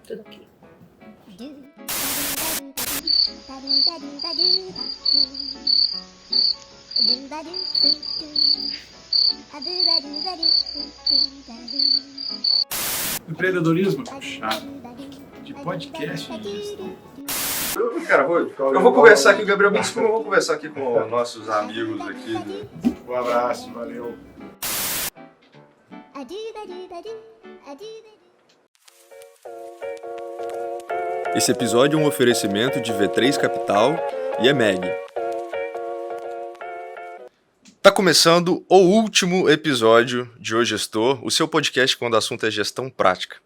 Tudo aqui. Empreendedorismo capixaba, de podcast de gestão. Cara, eu vou conversar aqui, o Gabriel me disse como eu vou conversar aqui com nossos amigos aqui. Um abraço, valeu. Esse episódio é um oferecimento de V3 Capital e EMEG. Tá começando o último episódio de O Gestor, o seu podcast quando o assunto é gestão prática.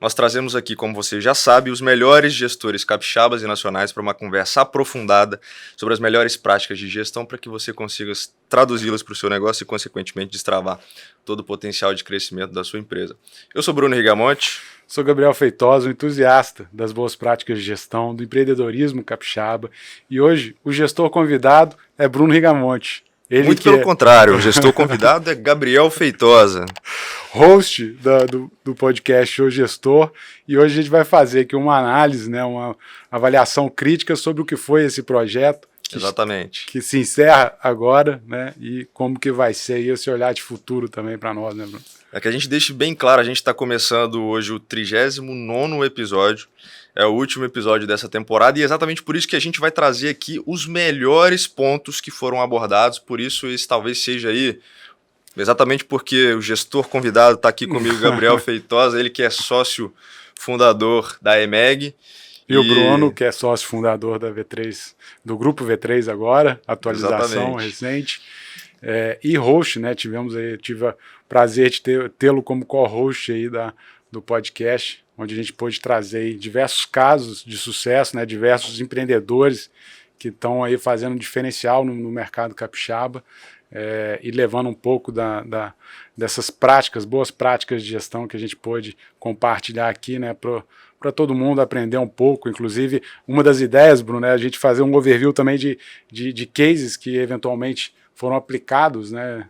Nós trazemos aqui, como você já sabe, os melhores gestores capixabas e nacionais para uma conversa aprofundada sobre as melhores práticas de gestão para que você consiga traduzi-las para o seu negócio e, consequentemente, destravar todo o potencial de crescimento da sua empresa. Eu sou Bruno Rigamonte. Sou Gabriel Feitosa, um entusiasta das boas práticas de gestão, do empreendedorismo capixaba. E hoje o gestor convidado é Bruno Rigamonte. Muito pelo contrário, o gestor convidado é Gabriel Feitosa. Host do podcast O Gestor, e hoje a gente vai fazer aqui uma análise, né, uma avaliação crítica sobre o que foi esse projeto. Exatamente. Que se encerra agora, né, e como que vai ser esse olhar de futuro também para nós, né, Bruno? É que a gente deixe bem claro, a gente está começando hoje o 39º episódio, é o último episódio dessa temporada e é exatamente por isso que a gente vai trazer aqui os melhores pontos que foram abordados, por isso esse talvez seja aí, exatamente porque o gestor convidado está aqui comigo, Gabriel Feitosa, ele que é sócio fundador da EMEG. E o Bruno, que é sócio fundador da V3, do grupo V3 agora, atualização recente, e host, né? Tive o prazer de tê-lo como co-host aí do podcast, onde a gente pôde trazer aí diversos casos de sucesso, né? Diversos empreendedores que estão aí fazendo diferencial no mercado capixaba e levando um pouco dessas práticas, boas práticas de gestão que a gente pôde compartilhar aqui, né? Para todo mundo aprender um pouco. Inclusive, uma das ideias, Bruno, é a gente fazer um overview também de cases que eventualmente foram aplicados, né,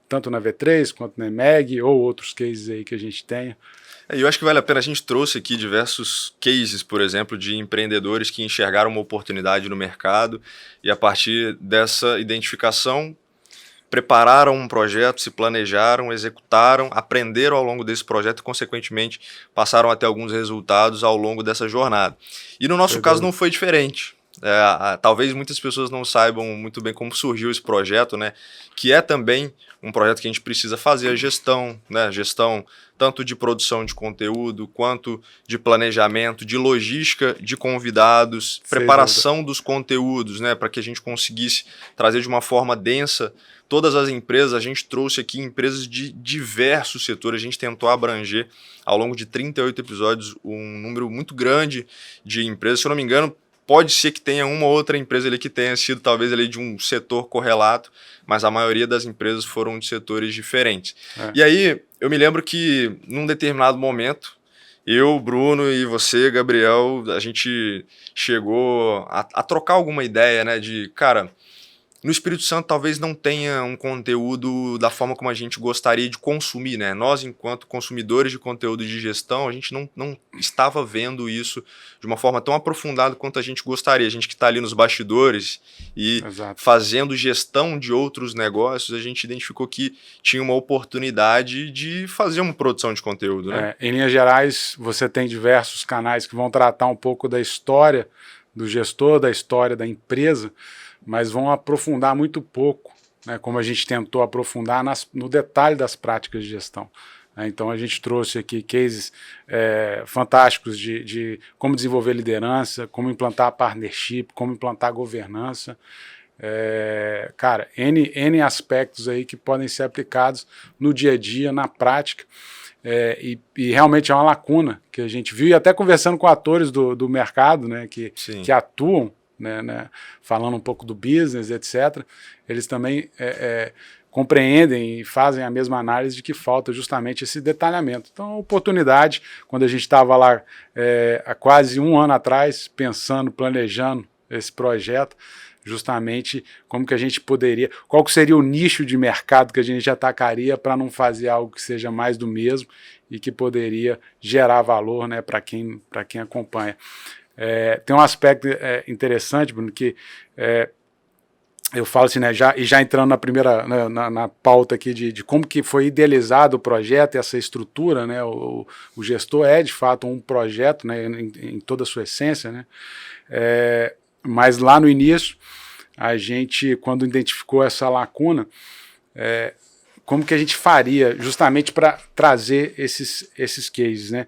tanto na V3 quanto na EMEG ou outros cases aí que a gente tenha. Eu acho que vale a pena, a gente trouxe aqui diversos cases, por exemplo, de empreendedores que enxergaram uma oportunidade no mercado e a partir dessa identificação prepararam um projeto, se planejaram, executaram, aprenderam ao longo desse projeto e, consequentemente, passaram a ter alguns resultados ao longo dessa jornada. E no nosso caso não foi diferente. Talvez muitas pessoas não saibam muito bem como surgiu esse projeto, né? Que é também um projeto que a gente precisa fazer a gestão, né? Gestão tanto de produção de conteúdo, quanto de planejamento, de logística de convidados, preparação dos conteúdos, né? Para que a gente conseguisse trazer de uma forma densa todas as empresas. A gente trouxe aqui empresas de diversos setores, a gente tentou abranger ao longo de 38 episódios um número muito grande de empresas. Se eu não me engano, pode ser que tenha uma ou outra empresa ali que tenha sido talvez ali de um setor correlato, mas a maioria das empresas foram de setores diferentes. E aí eu me lembro que num determinado momento, eu, Bruno e você, Gabriel, a gente chegou a trocar alguma ideia, né, de, cara, no Espírito Santo talvez não tenha um conteúdo da forma como a gente gostaria de consumir, né? Nós, enquanto consumidores de conteúdo de gestão, a gente não estava vendo isso de uma forma tão aprofundada quanto a gente gostaria. A gente que está ali nos bastidores e fazendo gestão de outros negócios, a gente identificou que tinha uma oportunidade de fazer uma produção de conteúdo, né? Em linhas gerais, você tem diversos canais que vão tratar um pouco da história do gestor, da história da empresa, mas vão aprofundar muito pouco, né, como a gente tentou aprofundar no detalhe das práticas de gestão. Então a gente trouxe aqui cases fantásticos de como desenvolver liderança, como implantar partnership, como implantar governança. Cara, N aspectos aí que podem ser aplicados no dia a dia, na prática. E realmente é uma lacuna que a gente viu, e até conversando com atores do mercado, né, que atuam, né, falando um pouco do business, etc., eles também compreendem e fazem a mesma análise de que falta justamente esse detalhamento. Então, a oportunidade, quando a gente estava lá há quase um ano atrás, pensando, planejando esse projeto, justamente como que a gente poderia, qual que seria o nicho de mercado que a gente atacaria para não fazer algo que seja mais do mesmo e que poderia gerar valor, né, para quem acompanha. Tem um aspecto interessante, Bruno, que eu falo assim, né, já entrando na primeira, na pauta aqui de como que foi idealizado o projeto, essa estrutura, né, o gestor é de fato um projeto, né, em toda a sua essência, né, mas lá no início, a gente, quando identificou essa lacuna, como que a gente faria justamente para trazer esses cases, né?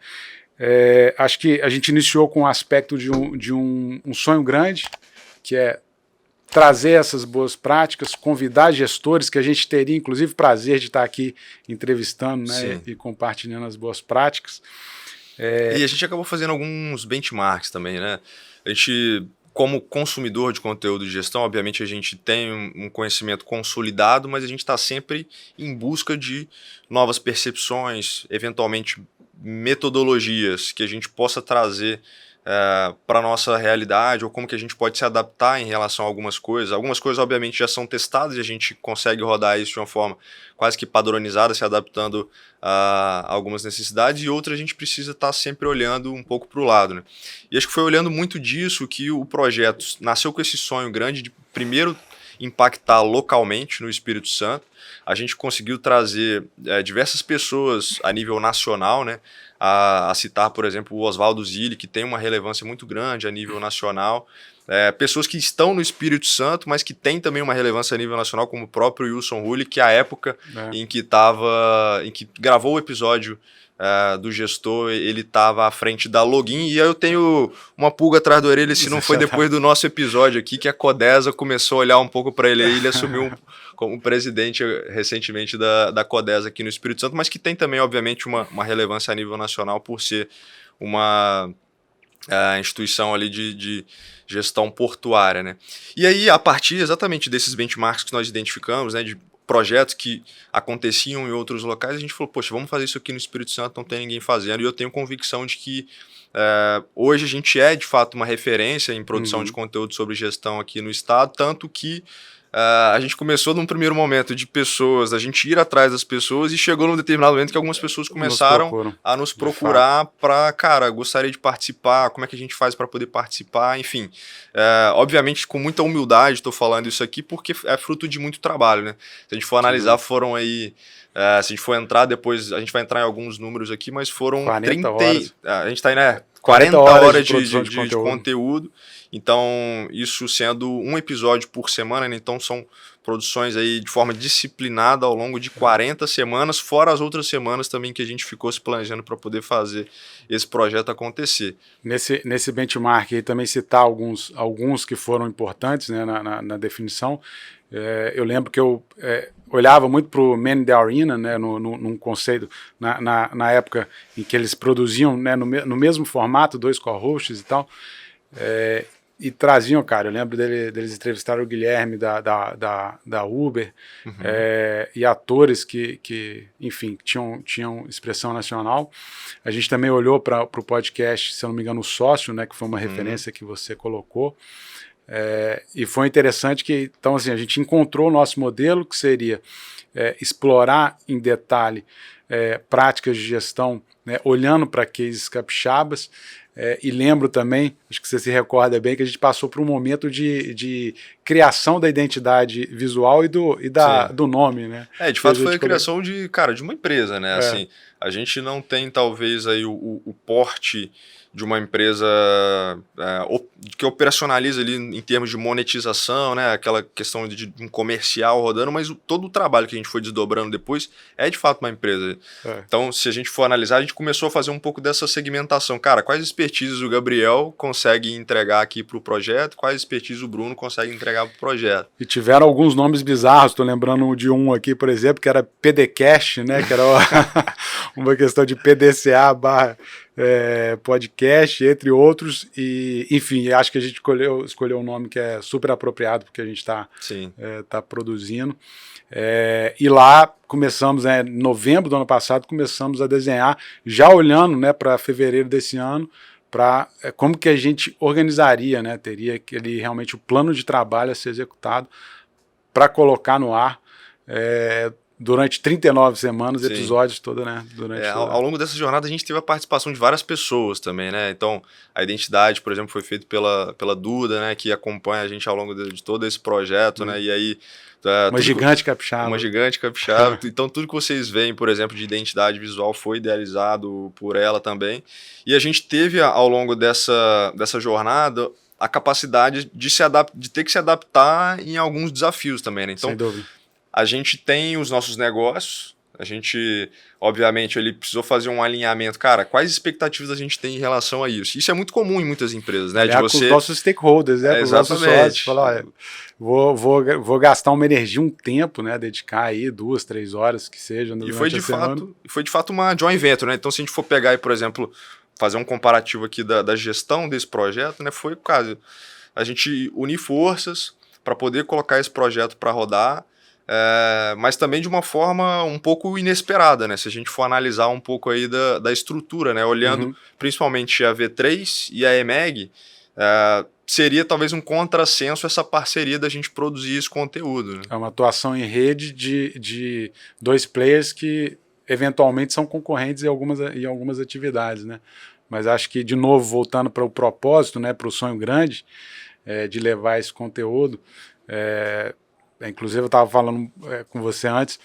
Acho que a gente iniciou com o aspecto de um sonho grande, que é trazer essas boas práticas, convidar gestores, que a gente teria inclusive prazer de estar aqui entrevistando, né, e compartilhando as boas práticas. E a gente acabou fazendo alguns benchmarks também, né? A gente, como consumidor de conteúdo de gestão, obviamente a gente tem um conhecimento consolidado, mas a gente está sempre em busca de novas percepções, eventualmente metodologias que a gente possa trazer para a nossa realidade, ou como que a gente pode se adaptar em relação a algumas coisas. Algumas coisas, obviamente, já são testadas e a gente consegue rodar isso de uma forma quase que padronizada, se adaptando a algumas necessidades, e outras a gente precisa estar sempre olhando um pouco para o lado, né? E acho que foi olhando muito disso que o projeto nasceu com esse sonho grande de, primeiro, impactar localmente no Espírito Santo. A gente conseguiu trazer diversas pessoas a nível nacional, né? A citar, por exemplo, o Oswaldo Zilli, que tem uma relevância muito grande a nível nacional. Pessoas que estão no Espírito Santo, mas que têm também uma relevância a nível nacional, como o próprio Wilson Hulli, que a época em que gravou o episódio do gestor, ele estava à frente da Login, e eu tenho uma pulga atrás da orelha, se não foi depois do nosso episódio aqui, que a Codesa começou a olhar um pouco para ele, aí ele assumiu como presidente recentemente da Codesa aqui no Espírito Santo, mas que tem também, obviamente, uma relevância a nível nacional por ser uma instituição ali de gestão portuária, né? E aí, a partir exatamente desses benchmarks que nós identificamos, né, de projetos que aconteciam em outros locais, a gente falou, poxa, vamos fazer isso aqui no Espírito Santo, não tem ninguém fazendo, e eu tenho convicção de que hoje a gente é, de fato, uma referência em produção de conteúdo sobre gestão aqui no estado, tanto que a gente começou num primeiro momento de pessoas, a gente ir atrás das pessoas, e chegou num determinado momento que algumas pessoas começaram a nos procurar para, cara, gostaria de participar, como é que a gente faz para poder participar, enfim. Obviamente, com muita humildade estou falando isso aqui, porque é fruto de muito trabalho, né? Se a gente for analisar, foram aí, se a gente for entrar depois, a gente vai entrar em alguns números aqui, mas foram 40 horas. A gente está aí, né? 40 horas de conteúdo. Então, isso sendo um episódio por semana, né? Então são produções aí de forma disciplinada ao longo de 40 semanas, fora as outras semanas também que a gente ficou se planejando para poder fazer esse projeto acontecer. Nesse benchmark aí também citar alguns que foram importantes, né, na definição. Eu lembro que eu olhava muito para o Man in the Arena, né, num conceito, na época em que eles produziam, né, no mesmo formato, 2 co-hosts e tal, e traziam, cara, eu lembro deles entrevistaram o Guilherme da Uber, e atores que enfim, tinham expressão nacional. A gente também olhou para o podcast, se eu não me engano, o Sócio, né, que foi uma referência que você colocou, e foi interessante que, então, assim, a gente encontrou o nosso modelo, que seria explorar em detalhe práticas de gestão, né, olhando para cases capixabas. E lembro também, acho que você se recorda bem, que a gente passou por um momento de criação da identidade visual e do nome, né? De fato foi a criação de uma empresa, né? Assim, a gente não tem talvez aí o porte de uma empresa que operacionaliza ali em termos de monetização, né? Aquela questão de um comercial rodando, mas todo o trabalho que a gente foi desdobrando depois é de fato uma empresa. Então, se a gente for analisar, a gente começou a fazer um pouco dessa segmentação. Cara, quais expertises o Gabriel consegue entregar aqui para o projeto, quais expertises o Bruno consegue entregar para o projeto. E tiveram alguns nomes bizarros, estou lembrando de um aqui, por exemplo, que era PDCast, né? Que era uma questão de PDCA / podcast, entre outros, e enfim, acho que a gente escolheu um nome que é super apropriado porque a gente está produzindo, e lá começamos, em novembro do ano passado, começamos a desenhar, já olhando, né, para fevereiro desse ano, para como que a gente organizaria, né, teria realmente o plano de trabalho a ser executado para colocar no ar durante 39 semanas, episódios todos, né? Ao longo dessa jornada a gente teve a participação de várias pessoas também, né? Então, a identidade, por exemplo, foi feita pela Duda, né? Que acompanha a gente ao longo de todo esse projeto, né? E aí... Uma gigante capixaba. Uma gigante capixaba. Então, tudo que vocês veem, por exemplo, de identidade visual foi idealizado por ela também. E a gente teve, ao longo dessa jornada, a capacidade de ter que se adaptar em alguns desafios também, né? Então, sem dúvida. A gente tem os nossos negócios, a gente, obviamente, ele precisou fazer um alinhamento. Cara, quais expectativas a gente tem em relação a isso? Isso é muito comum em muitas empresas, né? Com os nossos stakeholders, né? Com os nossos sócios. Falar, vou gastar uma energia, um tempo, né? Dedicar aí 2, 3 horas que seja. E foi de fato uma joint venture, né? Então, se a gente for pegar aí, por exemplo, fazer um comparativo aqui da gestão desse projeto, né? Foi o caso. A gente unir forças para poder colocar esse projeto para rodar. Mas também de uma forma um pouco inesperada, né? Se a gente for analisar um pouco aí da estrutura, né? Olhando principalmente a V3 e a EMEG, seria talvez um contrassenso essa parceria da gente produzir esse conteúdo. Né? É uma atuação em rede de 2 players que eventualmente são concorrentes em algumas atividades, né? Mas acho que, de novo, voltando para o propósito, né? Para o sonho grande de levar esse conteúdo, inclusive eu estava falando com você antes,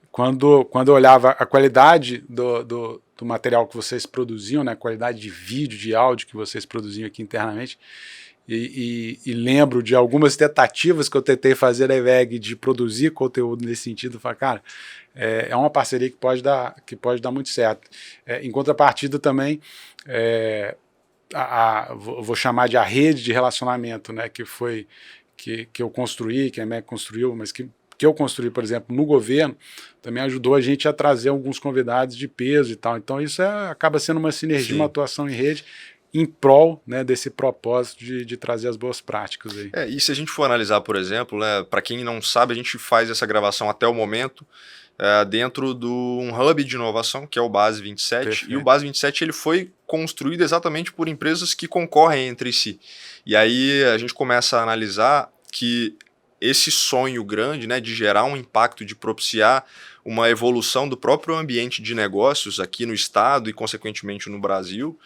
quando eu olhava a qualidade do material que vocês produziam, né, a qualidade de vídeo, de áudio que vocês produziam aqui internamente, e lembro de algumas tentativas que eu tentei fazer na EVEG de produzir conteúdo nesse sentido, eu falei, cara, é uma parceria que pode dar muito certo. Em contrapartida também, vou chamar de a rede de relacionamento, né, que eu construí, que a EMEG construiu, mas que eu construí, por exemplo, no governo, também ajudou a gente a trazer alguns convidados de peso e tal. Então isso acaba sendo uma sinergia, uma atuação em rede em prol, né, desse propósito de trazer as boas práticas aí. E se a gente for analisar, por exemplo, né, para quem não sabe, a gente faz essa gravação até o momento dentro de um hub de inovação, que é o Base 27, Perfeito. E o Base 27 ele foi construído exatamente por empresas que concorrem entre si. E aí a gente começa a analisar que esse sonho grande, né, de gerar um impacto, de propiciar uma evolução do próprio ambiente de negócios aqui no estado e, consequentemente, no Brasil,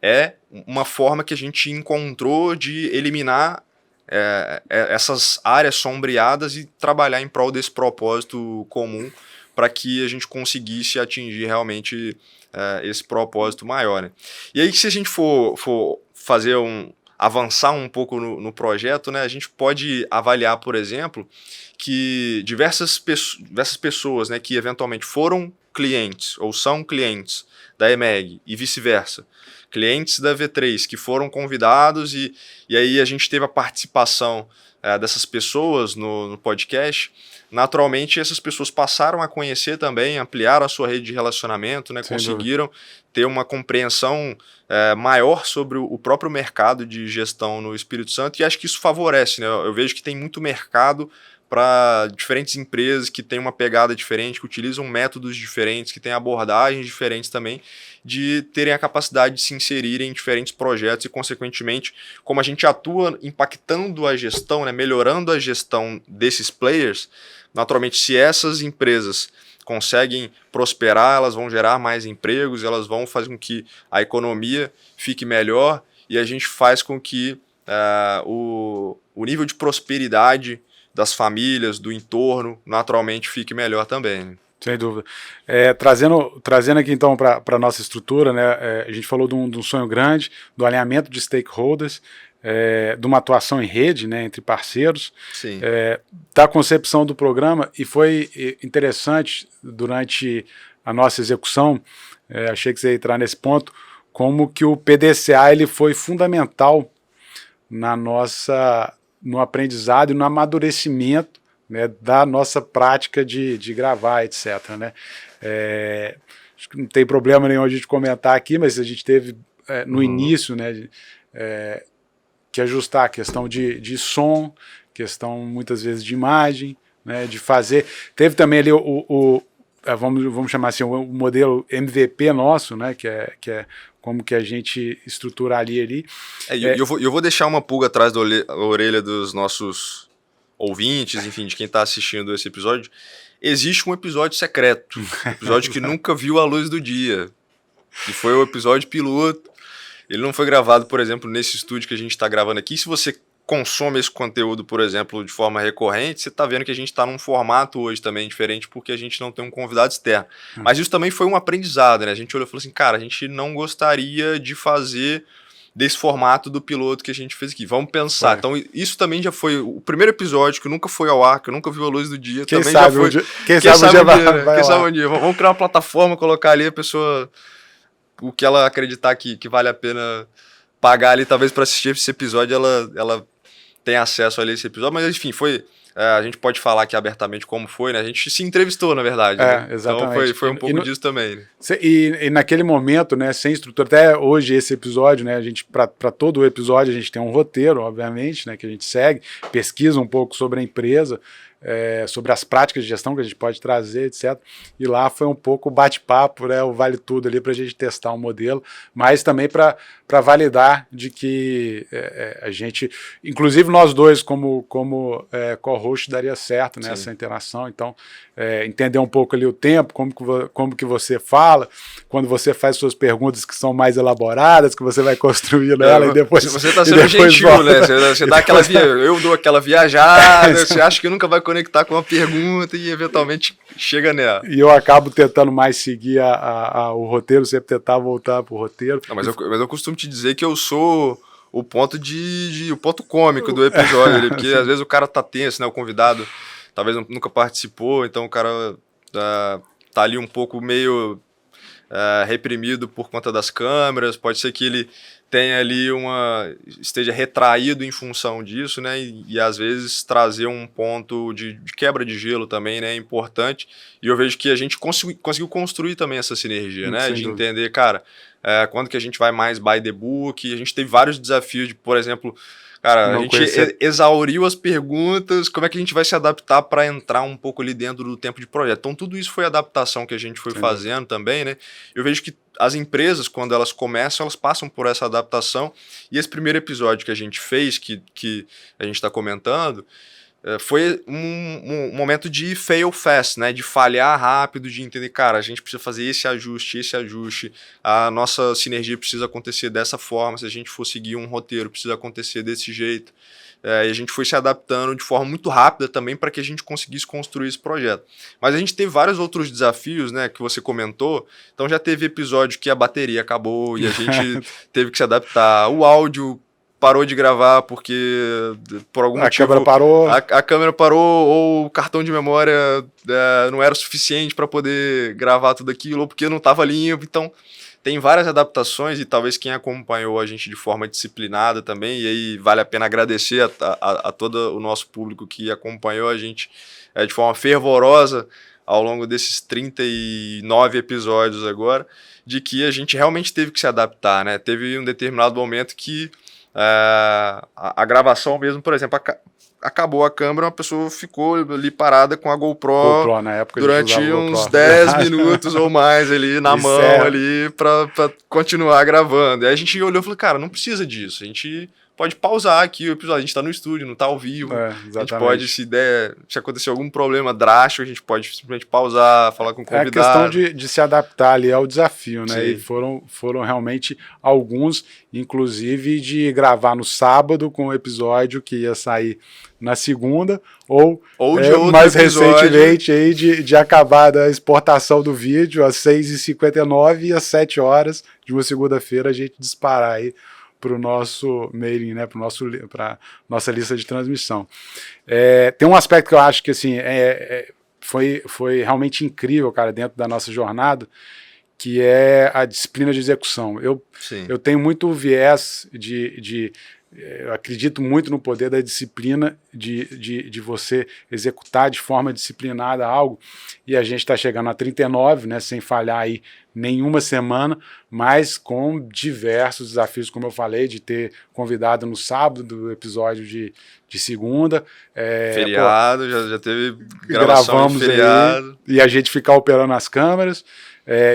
é uma forma que a gente encontrou de eliminar essas áreas sombreadas e trabalhar em prol desse propósito comum para que a gente conseguisse atingir realmente esse propósito maior. Né? E aí, se a gente for fazer avançar um pouco no projeto, né, a gente pode avaliar, por exemplo, que diversas pessoas, né, que eventualmente foram clientes ou são clientes da EMEG e vice-versa, clientes da V3 que foram convidados e aí a gente teve a participação dessas pessoas no podcast. Naturalmente, essas pessoas passaram a conhecer também, ampliaram a sua rede de relacionamento, né, conseguiram ter uma compreensão maior sobre o próprio mercado de gestão no Espírito Santo, e acho que isso favorece, né? Eu vejo que tem muito mercado para diferentes empresas que têm uma pegada diferente, que utilizam métodos diferentes, que têm abordagens diferentes também, de terem a capacidade de se inserirem em diferentes projetos e, consequentemente, como a gente atua impactando a gestão, né, melhorando a gestão desses players, naturalmente, se essas empresas conseguem prosperar, elas vão gerar mais empregos, elas vão fazer com que a economia fique melhor e a gente faz com que o nível de prosperidade das famílias, do entorno, naturalmente fique melhor também. Né? Sem dúvida. Trazendo aqui então para a nossa estrutura, né, a gente falou de um sonho grande, do alinhamento de stakeholders, de uma atuação em rede, né, entre parceiros, da concepção do programa, e foi interessante durante a nossa execução, achei que você ia entrar nesse ponto, como que o PDCA ele foi fundamental no aprendizado e no amadurecimento, né, da nossa prática de gravar, etc. Né? Acho que não tem problema nenhum a gente comentar aqui, mas a gente teve no início, né, que ajustar a questão de som, questão muitas vezes de imagem, né, de fazer. Teve também ali vamos chamar assim, o modelo MVP nosso, né, que é como que a gente estruturaria ali. Eu vou deixar uma pulga atrás da orelha dos nossos ouvintes, enfim, de quem está assistindo esse episódio. existe um episódio secreto, um episódio que nunca viu a luz do dia, que foi o episódio piloto. Ele não foi gravado, por exemplo, nesse estúdio que a gente está gravando aqui. Se você consome esse conteúdo, por exemplo, de forma recorrente, você está vendo que a gente está num formato hoje também diferente, porque a gente não tem um convidado externo. Mas isso também foi um aprendizado, né? A gente olhou e falou assim, cara, a gente não gostaria de fazer desse formato do piloto que a gente fez aqui. Vamos pensar. Então, isso também já foi o primeiro episódio que nunca foi ao ar, que nunca viu a luz do dia. Quem também sabe já foi. Quem sabe um dia vai um dia. Vamos criar uma plataforma, colocar ali a pessoa, o que ela acreditar que vale a pena pagar ali, talvez para assistir esse episódio, ela tem acesso ali a esse episódio. Mas, enfim, foi... a gente pode falar aqui abertamente como foi, né? A gente se entrevistou, na verdade. Né? Exatamente. Então foi um pouco disso também. Né? E naquele momento, né, sem estrutura, até hoje esse episódio, né, a gente, para todo o episódio a gente tem um roteiro, obviamente, né, que a gente segue, pesquisa um pouco sobre a empresa, sobre as práticas de gestão que a gente pode trazer, etc. E lá foi um pouco o bate-papo, né, o vale tudo ali para a gente testar um modelo, mas também para validar de que a gente, inclusive nós dois como co-host daria certo nessa interação. Então entender um pouco ali o tempo, como que você fala, quando você faz suas perguntas que são mais elaboradas, que você vai construindo ela e depois você está sendo gentil, volta. Né? Você dá aquela eu dou aquela viajada, você acha que nunca vai conectar com uma pergunta e eventualmente chega nela. E eu acabo tentando mais seguir o roteiro, sempre tentar voltar pro roteiro. Não, mas eu costumo te dizer que eu sou o ponto o ponto cômico do episódio ali, porque às vezes o cara tá tenso, né? O convidado talvez nunca participou, então o cara tá ali um pouco meio reprimido por conta das câmeras, pode ser que ele tenha ali esteja retraído em função disso, né, e às vezes trazer um ponto de quebra de gelo também, né, é importante, e eu vejo que a gente conseguiu construir também essa sinergia, né, de entender, cara, quando que a gente vai mais by the book, a gente teve vários desafios de, por exemplo, cara, a gente exauriu as perguntas, como é que a gente vai se adaptar para entrar um pouco ali dentro do tempo de projeto. Então, tudo isso foi adaptação que a gente foi fazendo também, né? Eu vejo que as empresas, quando elas começam, elas passam por essa adaptação. E esse primeiro episódio que a gente fez, que a gente está comentando, foi um momento de fail fast, né? De falhar rápido, de entender, cara, a gente precisa fazer esse ajuste, a nossa sinergia precisa acontecer dessa forma, se a gente for seguir um roteiro, precisa acontecer desse jeito. E a gente foi se adaptando de forma muito rápida também para que a gente conseguisse construir esse projeto. Mas a gente teve vários outros desafios, né, que você comentou. Então já teve episódio que a bateria acabou e a gente teve que se adaptar. O áudio parou de gravar porque por algum motivo a câmera parou ou o cartão de memória não era suficiente para poder gravar tudo aquilo ou porque não estava limpo. Então tem várias adaptações e talvez quem acompanhou a gente de forma disciplinada também, e aí vale a pena agradecer a todo o nosso público que acompanhou a gente de forma fervorosa ao longo desses 39 episódios agora, de que a gente realmente teve que se adaptar, né? Teve um determinado momento que a gravação mesmo, por exemplo, acabou a câmera, uma pessoa ficou ali parada com a GoPro na época durante uns 10 minutos ou mais ali na mão ali pra continuar gravando. E aí a gente olhou e falou, cara, não precisa disso, a gente pode pausar aqui o episódio, a gente tá no estúdio, não tá ao vivo, a gente pode, se acontecer algum problema drástico, a gente pode simplesmente pausar, falar com o convidado. É a questão de se adaptar ali ao desafio, né? Sim. E foram realmente alguns, inclusive de gravar no sábado com o episódio que ia sair na segunda, ou de mais recentemente aí de acabar da exportação do vídeo às 6h59 e às 7 horas de uma segunda-feira a gente disparar aí para o nosso mailing, né, para nossa lista de transmissão. Tem um aspecto que eu acho que assim, foi realmente incrível, cara, dentro da nossa jornada, que é a disciplina de execução. Eu tenho muito viés eu acredito muito no poder da disciplina, de você executar de forma disciplinada algo, e a gente está chegando a 39, né, sem falhar aí nenhuma semana, mas com diversos desafios, como eu falei, de ter convidado no sábado do episódio de segunda. Feriado, já teve gravação de feriado. Aí, e a gente ficar operando as câmeras.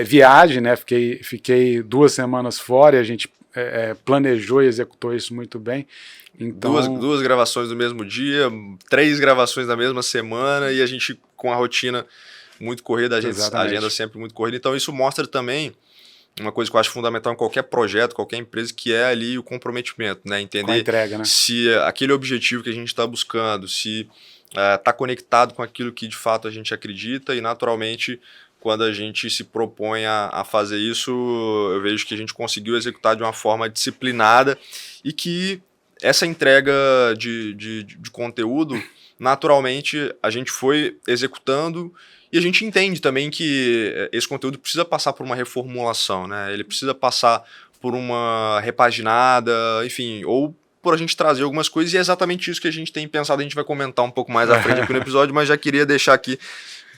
Viagem, né, fiquei 2 semanas fora e a gente planejou e executou isso muito bem. Então, duas gravações no mesmo dia, 3 gravações na mesma semana, e a gente com a rotina muito corrida, a agenda sempre muito corrida. Então isso mostra também uma coisa que eu acho fundamental em qualquer projeto, qualquer empresa, que é ali o comprometimento, né? Entender com a entrega, né? Se aquele objetivo que a gente está buscando, se está conectado com aquilo que de fato a gente acredita, e naturalmente quando a gente se propõe a fazer isso, eu vejo que a gente conseguiu executar de uma forma disciplinada e que essa entrega de conteúdo, naturalmente a gente foi executando. E a gente entende também que esse conteúdo precisa passar por uma reformulação, né? Ele precisa passar por uma repaginada, enfim, ou por a gente trazer algumas coisas, e é exatamente isso que a gente tem pensado. A gente vai comentar um pouco mais à frente aqui no episódio, mas já queria deixar aqui,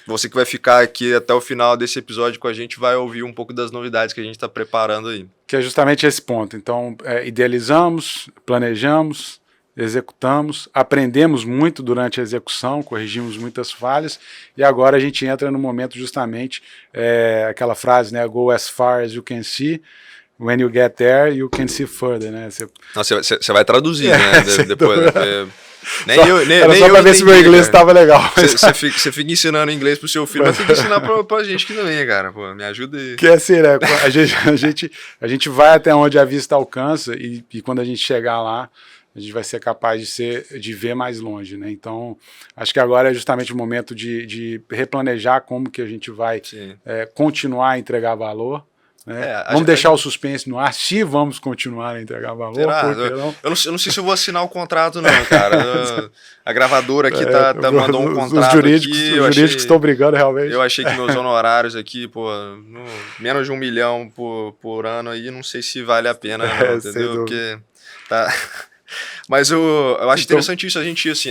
você que vai ficar aqui até o final desse episódio com a gente, vai ouvir um pouco das novidades que a gente está preparando aí. Que é justamente esse ponto. Então, idealizamos, planejamos, executamos, aprendemos muito durante a execução, corrigimos muitas falhas, e agora a gente entra no momento justamente, aquela frase, né, go as far as you can see, when you get there, you can see further, né? Você vai traduzir, né, depois. Era só pra ver se meu inglês estava legal. Você fica ensinando inglês pro seu filho, mas tem que ensinar pra gente aqui também, cara. Pô, me ajuda aí. Que é assim, né? A gente vai até onde a vista alcança, e quando a gente chegar lá, a gente vai ser capaz de ver mais longe, né? Então, acho que agora é justamente o momento de replanejar como que a gente vai continuar a entregar valor. Né? Vamos deixar o suspense no ar, se vamos continuar a entregar valor. Eu não sei se eu vou assinar o contrato, não, cara. A gravadora aqui mandou um contrato. Os jurídicos estão brigando realmente. Eu achei que meus honorários aqui, pô, menos de 1 milhão por ano aí, não sei se vale a pena, não, entendeu? Porque tá. Mas eu acho interessante isso, a gente, assim,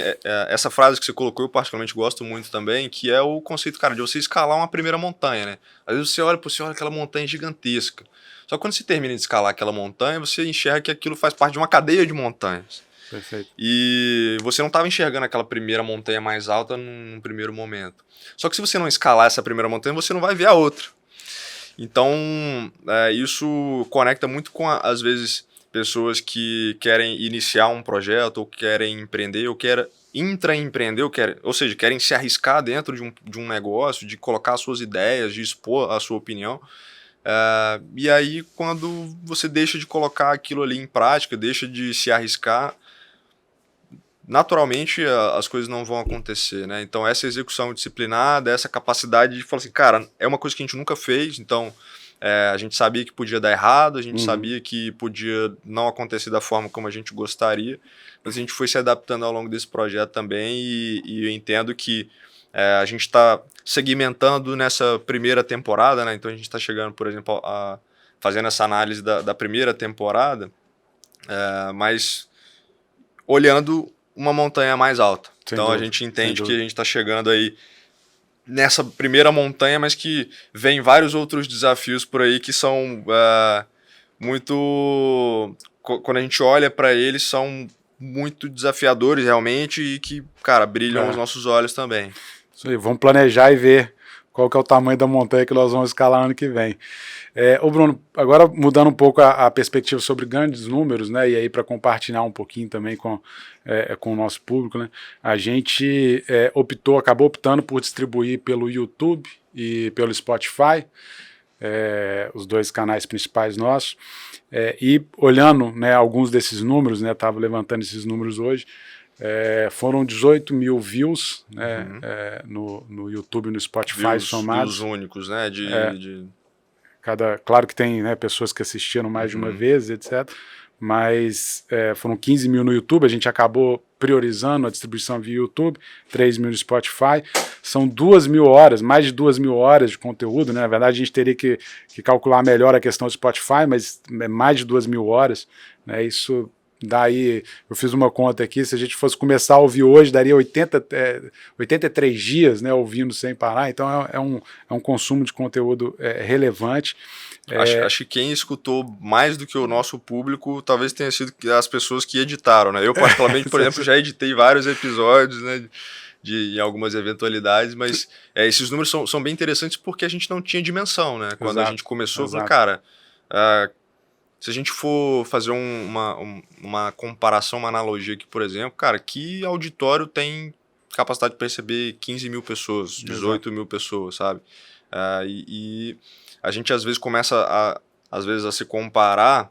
essa frase que você colocou, eu particularmente gosto muito também, que é o conceito, cara, de você escalar uma primeira montanha, né? Às vezes você olha aquela montanha gigantesca, só que quando você termina de escalar aquela montanha, você enxerga que aquilo faz parte de uma cadeia de montanhas. Perfeito. E você não estava enxergando aquela primeira montanha mais alta num primeiro momento. Só que se você não escalar essa primeira montanha, você não vai ver a outra. Então, isso conecta muito com, às vezes, pessoas que querem iniciar um projeto, ou querem empreender, ou querem intraempreender, ou seja, querem se arriscar dentro de um negócio, de colocar as suas ideias, de expor a sua opinião. E aí, quando você deixa de colocar aquilo ali em prática, deixa de se arriscar, naturalmente as coisas não vão acontecer, né? Então, essa execução disciplinada, essa capacidade de falar assim, cara, é uma coisa que a gente nunca fez, então a gente sabia que podia dar errado, a gente sabia que podia não acontecer da forma como a gente gostaria, mas a gente foi se adaptando ao longo desse projeto também, e eu entendo que a gente está segmentando nessa primeira temporada, né? Então a gente está chegando, por exemplo, fazendo essa análise da primeira temporada, mas olhando uma montanha mais alta. Então a gente entende que a gente está chegando aí nessa primeira montanha, mas que vem vários outros desafios por aí que são muito... Quando a gente olha para eles, são muito desafiadores realmente, e que, cara, brilham os nossos olhos também. Isso aí, vamos planejar e ver qual que é o tamanho da montanha que nós vamos escalar ano que vem. Ô Bruno, agora mudando um pouco a perspectiva sobre grandes números, né, e aí para compartilhar um pouquinho também com o nosso público, né, a gente acabou optando por distribuir pelo YouTube e pelo Spotify, os dois canais principais nossos, e olhando, né, alguns desses números, né, estava levantando esses números hoje, foram 18 mil views, né, no YouTube e no Spotify somados. Views únicos, né? Claro que tem, né, pessoas que assistiram mais de uma vez, etc. Mas foram 15 mil no YouTube, a gente acabou priorizando a distribuição via YouTube, 3 mil no Spotify. São 2.000 horas, mais de 2.000 horas de conteúdo, né? Na verdade, a gente teria que calcular melhor a questão do Spotify, mas é mais de 2.000 horas, né? Isso... Daí, eu fiz uma conta aqui, se a gente fosse começar a ouvir hoje, daria 83 dias, né, ouvindo sem parar, então é um consumo de conteúdo relevante. Acho que quem escutou mais do que o nosso público talvez tenha sido as pessoas que editaram, né? Eu, particularmente, por exemplo, já editei vários episódios, né, em algumas eventualidades, mas esses números são bem interessantes porque a gente não tinha dimensão, né? Quando a gente começou, falou, cara... se a gente for fazer uma comparação, uma analogia aqui, por exemplo, cara, que auditório tem capacidade de receber 15 mil pessoas, 18 mil pessoas, sabe? E a gente às vezes começa a se comparar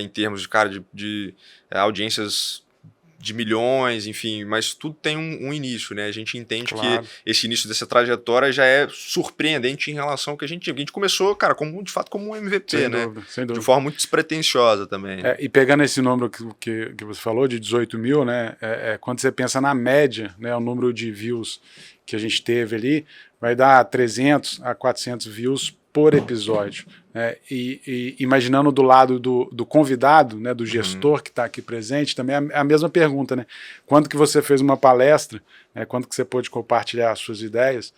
em termos de, cara, de audiências de milhões, enfim, mas tudo tem um início, né? A gente entende que esse início dessa trajetória já é surpreendente em relação ao que a gente tinha. Porque a gente começou, cara, de fato como um MVP, sem né? dúvida, sem dúvida. De forma muito despretensiosa também. E pegando esse número que você falou, de 18 mil, né? Quando você pensa na média, né? O número de views que a gente teve ali, vai dar 300 a 400 views por episódio. E imaginando do lado do convidado, né, do gestor que está aqui presente, também é a mesma pergunta, né? Quando que você fez uma palestra, né, quando que você pôde compartilhar as suas ideias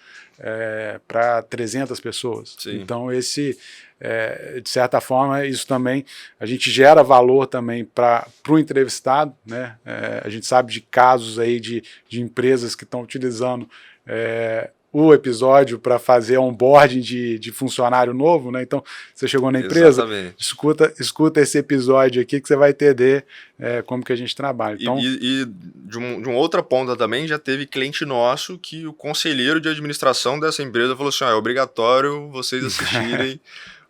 para 300 pessoas? Sim. Então de certa forma, isso também, a gente gera valor também para o entrevistado, né? A gente sabe de casos aí de empresas que estão utilizando o episódio para fazer onboarding de funcionário novo, né? Então, você chegou na empresa, escuta esse episódio aqui que você vai entender como que a gente trabalha. Então, e de uma outra ponta também, já teve cliente nosso que o conselheiro de administração dessa empresa falou assim, é obrigatório vocês assistirem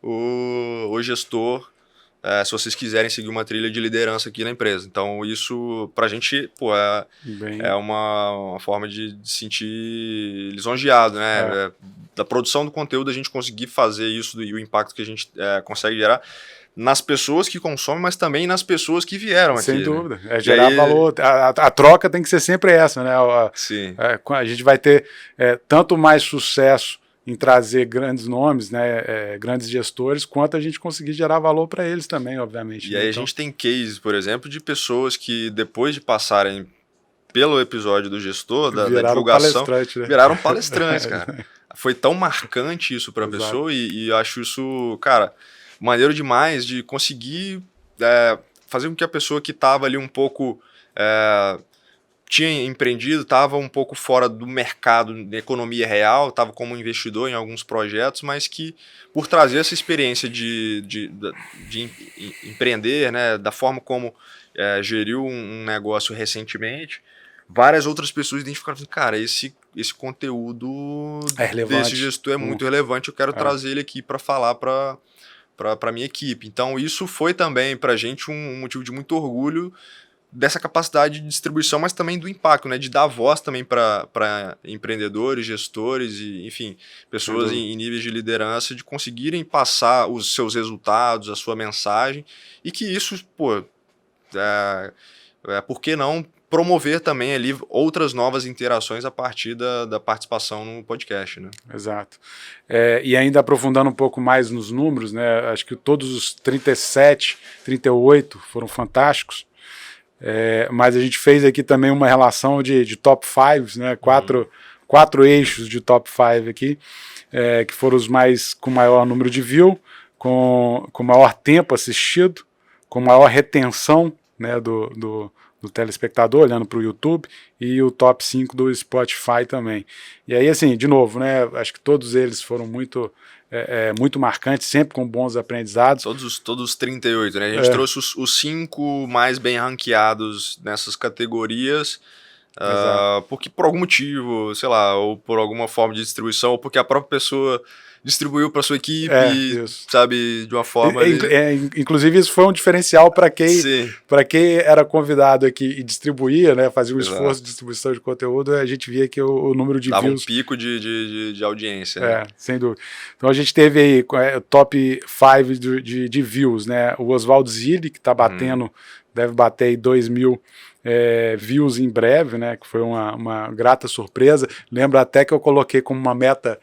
o gestor, se vocês quiserem seguir uma trilha de liderança aqui na empresa. Então, isso, pra gente, é uma forma de se sentir lisonjeado, né? Da produção do conteúdo, a gente conseguir fazer isso e o impacto que a gente consegue gerar nas pessoas que consomem, mas também nas pessoas que vieram aqui. Sem dúvida. Gerar valor. A troca tem que ser sempre essa, né? Sim. A gente vai ter tanto mais sucesso em trazer grandes nomes, né, grandes gestores, quanto a gente conseguir gerar valor para eles também, obviamente. E aí a gente tem cases, por exemplo, de pessoas que depois de passarem pelo episódio do gestor, da divulgação, viraram palestrantes, cara. Foi tão marcante isso para a pessoa e eu acho isso, cara, maneiro demais de conseguir fazer com que a pessoa que estava ali um pouco... tinha empreendido, estava um pouco fora do mercado da economia real, estava como investidor em alguns projetos, mas que por trazer essa experiência de empreender, né, da forma como geriu um negócio recentemente, várias outras pessoas identificaram, cara, esse conteúdo desse gestor é muito relevante, eu quero trazer ele aqui para falar para a minha equipe. Então isso foi também para a gente um motivo de muito orgulho dessa capacidade de distribuição, mas também do impacto, né? De dar voz também para empreendedores, gestores e, enfim, pessoas em níveis de liderança, de conseguirem passar os seus resultados, a sua mensagem, e que isso, por que não promover também ali outras novas interações a partir da participação no podcast, né? Exato. E ainda aprofundando um pouco mais nos números, né? Acho que todos os 37, 38 foram fantásticos. Mas a gente fez aqui também uma relação de top 5, né? Quatro eixos de top 5 aqui, que foram os mais com maior número de view, com maior tempo assistido, com maior retenção, né, do telespectador, olhando para o YouTube, e o top 5 do Spotify também. E aí, assim, de novo, né? Acho que todos eles foram muito marcantes, sempre com bons aprendizados. Todos os 38, né? A gente trouxe os 5 mais bem ranqueados nessas categorias, porque por algum motivo, sei lá, ou por alguma forma de distribuição, ou porque a própria pessoa distribuiu para sua equipe, sabe, de uma forma... Inclusive isso foi um diferencial para quem era convidado aqui e distribuía, né, fazia um esforço de distribuição de conteúdo, a gente via que o número de dava views... um pico de audiência. Né? Sem dúvida. Então a gente teve aí o top 5 de views, né, o Oswaldo Zilli, que está batendo, deve bater aí 2.000 views em breve, né, que foi uma grata surpresa. Lembro até que eu coloquei como uma meta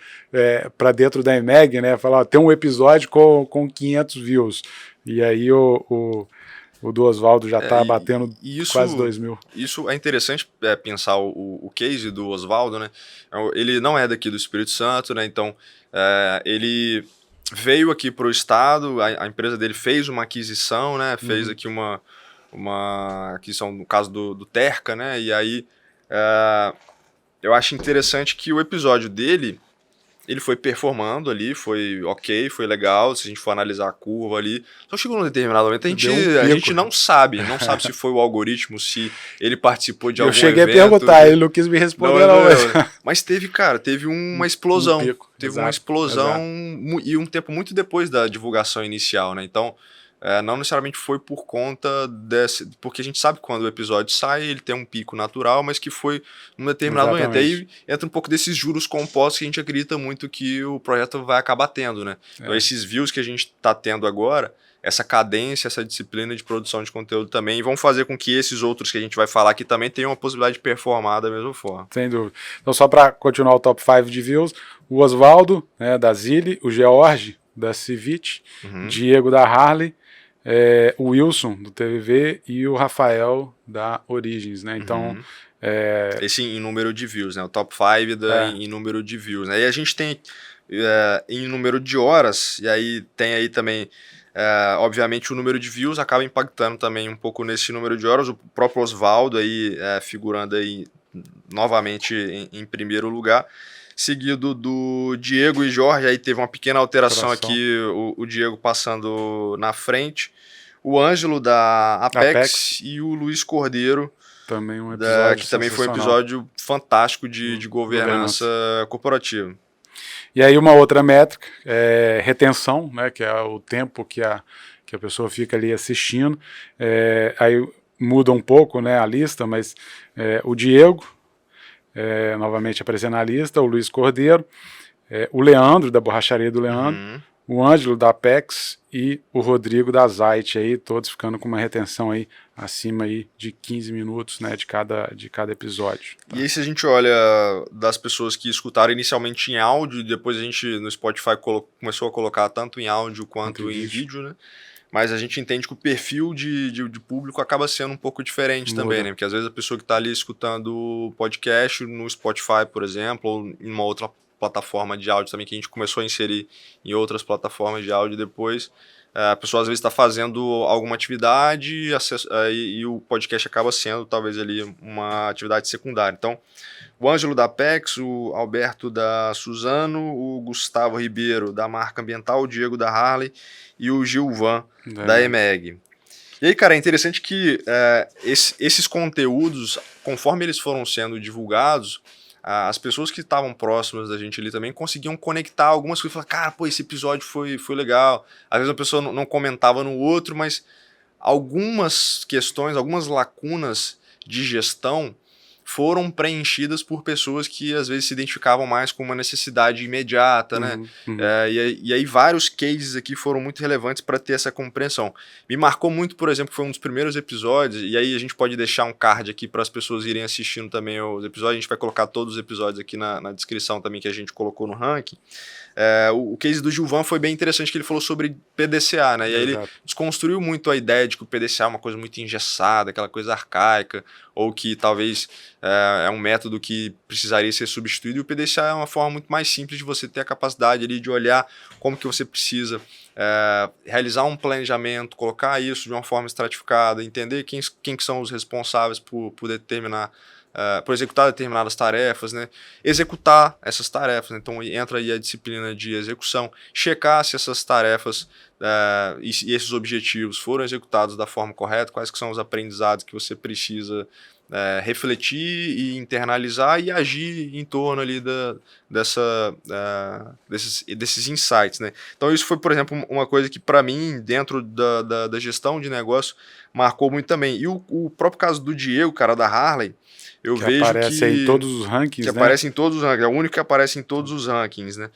para dentro da EMEG, né, falar, tem um episódio com 500 views, e aí o do Oswaldo já está batendo quase 2.000. Isso é interessante pensar o case do Oswaldo, né, ele não é daqui do Espírito Santo, né, então ele veio aqui para o estado, a empresa dele fez uma aquisição, né, fez aqui uma aquisição, no caso do Terca, né? E aí eu acho interessante que o episódio dele, ele foi performando ali, foi ok, foi legal, se a gente for analisar a curva ali. Só chegou num determinado momento, a gente não sabe se foi o algoritmo, se ele participou de algum evento. Eu cheguei a perguntar, ele não quis me responder não. Mas teve uma explosão. Teve exato, uma explosão e um tempo muito depois da divulgação inicial, né? Então, não necessariamente foi por conta porque a gente sabe que quando o episódio sai, ele tem um pico natural, mas que foi num determinado momento. Aí entra um pouco desses juros compostos que a gente acredita muito que o projeto vai acabar tendo, né? Então, esses views que a gente está tendo agora, essa cadência, essa disciplina de produção de conteúdo também, vão fazer com que esses outros que a gente vai falar aqui também tenham a possibilidade de performar da mesma forma. Sem dúvida. Então, só para continuar o top 5 de views, o Oswaldo, né, da Zilli, o George, da Civit, Diego, da Harley, o Wilson, do TVV, e o Rafael, da Origins, né? Então... Esse em número de views, né? O top 5 em número de views, né? E a gente tem em número de horas, e aí tem aí também... obviamente o número de views acaba impactando também um pouco nesse número de horas. O próprio Oswaldo aí figurando aí novamente em primeiro lugar, seguido do Diego e Jorge. Aí teve uma pequena alteração aqui, o Diego passando na frente, o Ângelo da Apex e o Luiz Cordeiro, também um episódio que também foi um episódio fantástico de governança corporativa. E aí uma outra métrica é retenção, né, que é o tempo que a pessoa fica ali assistindo. Aí muda um pouco, né, a lista, mas o Diego, novamente aparecendo na lista, o Luiz Cordeiro, o Leandro, da Borracharia do Leandro, o Ângelo da Apex e o Rodrigo da Zite, aí, todos ficando com uma retenção aí acima aí de 15 minutos, né, de cada episódio. Tá? E aí, se a gente olha das pessoas que escutaram inicialmente em áudio, depois a gente no Spotify começou a colocar tanto em áudio quanto em vídeo, né? Mas a gente entende que o perfil de público acaba sendo um pouco diferente também, né? Porque às vezes a pessoa que está ali escutando o podcast no Spotify, por exemplo, ou em uma outra plataforma de áudio também, que a gente começou a inserir em outras plataformas de áudio depois, a pessoa às vezes está fazendo alguma atividade e o podcast acaba sendo talvez ali uma atividade secundária. Então, o Ângelo da Apex, o Alberto da Suzano, o Gustavo Ribeiro da Marca Ambiental, o Diego da Harley e o Gilvan da EMEG. E aí, cara, é interessante que esses conteúdos, conforme eles foram sendo divulgados, as pessoas que estavam próximas da gente ali também conseguiam conectar algumas coisas e falar, cara, pô, esse episódio foi legal. Às vezes a pessoa não comentava no outro, mas algumas questões, algumas lacunas de gestão foram preenchidas por pessoas que às vezes se identificavam mais com uma necessidade imediata, né? E aí vários cases aqui foram muito relevantes para ter essa compreensão. Me marcou muito, por exemplo, que foi um dos primeiros episódios, e aí a gente pode deixar um card aqui para as pessoas irem assistindo também os episódios, a gente vai colocar todos os episódios aqui na descrição também que a gente colocou no ranking. O case do Gilvan foi bem interessante, que ele falou sobre PDCA, né? E aí ele desconstruiu muito a ideia de que o PDCA é uma coisa muito engessada, aquela coisa arcaica, ou que talvez é um método que precisaria ser substituído. E o PDCA é uma forma muito mais simples de você ter a capacidade ali de olhar como que você precisa realizar um planejamento, colocar isso de uma forma estratificada, entender quem que são os responsáveis por determinar, por executar determinadas tarefas, né? Executar essas tarefas, né? Então entra aí a disciplina de execução, checar se essas tarefas e esses objetivos foram executados da forma correta, quais que são os aprendizados que você precisa refletir e internalizar e agir em torno ali desses insights, né? Então isso foi, por exemplo, uma coisa que para mim, dentro da gestão de negócio, marcou muito também. E o próprio caso do Diego, cara, da Harley, eu vejo aparece em todos os rankings, que aparece em todos os rankings, é o único que aparece em todos os rankings, né?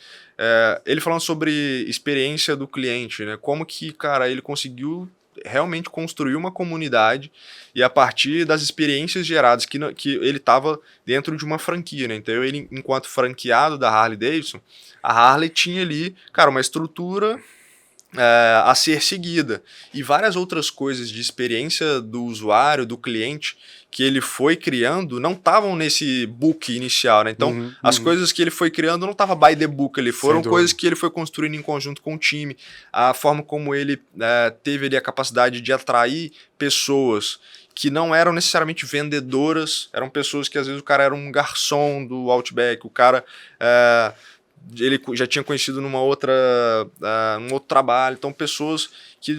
Ele falando sobre experiência do cliente, né? Como que, cara, ele conseguiu realmente construir uma comunidade e a partir das experiências geradas que ele estava dentro de uma franquia, né? Então ele, enquanto franqueado da Harley Davidson, a Harley tinha ali, cara, uma estrutura a ser seguida e várias outras coisas de experiência do usuário, do cliente, que ele foi criando não estavam nesse book inicial, né? Então, as coisas que ele foi criando não estavam by the book ali, foram coisas que ele foi construindo em conjunto com o time, a forma como ele teve ali a capacidade de atrair pessoas que não eram necessariamente vendedoras, eram pessoas que às vezes o cara era um garçom do Outback, o cara ele já tinha conhecido num outro trabalho. Então, pessoas que,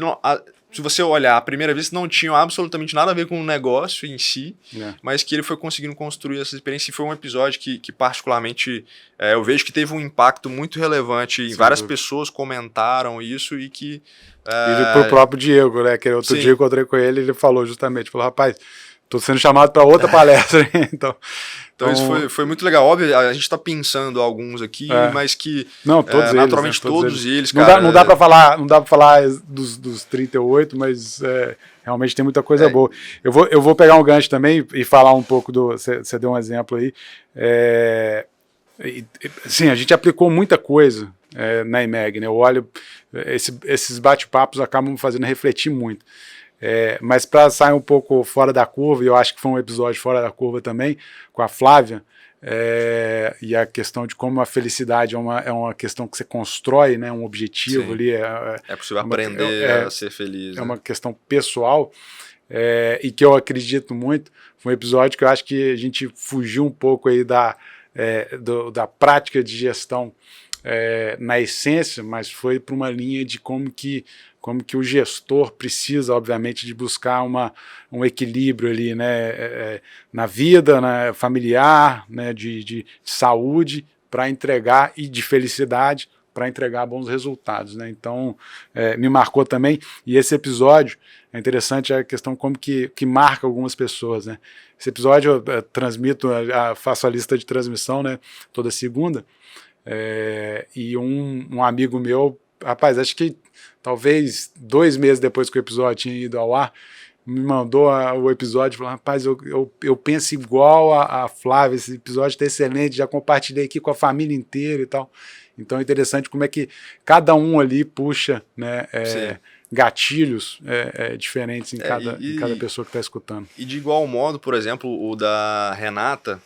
se você olhar, à primeira vista, não tinham absolutamente nada a ver com o negócio em si, mas que ele foi conseguindo construir essa experiência. E foi um episódio que particularmente, eu vejo que teve um impacto muito relevante. E várias pessoas comentaram isso e que... E pro próprio Diego, né? Que outro dia eu encontrei com ele, ele falou justamente, rapaz, tô sendo chamado para outra palestra. Então isso foi muito legal. Óbvio, a gente está pensando alguns aqui, mas que não, todos eles, naturalmente todos eles, cara... Não dá para falar dos 38, mas realmente tem muita coisa boa. Eu vou pegar um gancho também e falar um pouco você deu um exemplo aí. Sim, a gente aplicou muita coisa na IMEG, né? Eu olho, esses bate-papos acabam me fazendo refletir muito. Mas para sair um pouco fora da curva, e eu acho que foi um episódio fora da curva também, com a Flávia, e a questão de como a felicidade é uma questão que você constrói, né, um objetivo. Sim. Ali. É possível aprender a ser feliz. É uma questão pessoal, e que eu acredito muito. Foi um episódio que eu acho que a gente fugiu um pouco aí da prática de gestão na essência, mas foi para uma linha de como que o gestor precisa, obviamente, de buscar um equilíbrio ali, né, na vida, né, familiar, né, de saúde, para entregar, e de felicidade, para entregar bons resultados, né? Então, me marcou também, e esse episódio é interessante a questão como que marca algumas pessoas, né? Esse episódio eu transmito, faço a lista de transmissão, né, toda segunda, e um amigo meu, rapaz, acho que talvez 2 meses depois que o episódio tinha ido ao ar, me mandou o episódio e falou, rapaz, eu penso igual a Flávia, esse episódio está excelente, já compartilhei aqui com a família inteira e tal. Então é interessante como é que cada um ali puxa, né, gatilhos diferentes em cada pessoa que está escutando. E de igual modo, por exemplo, o da Renata,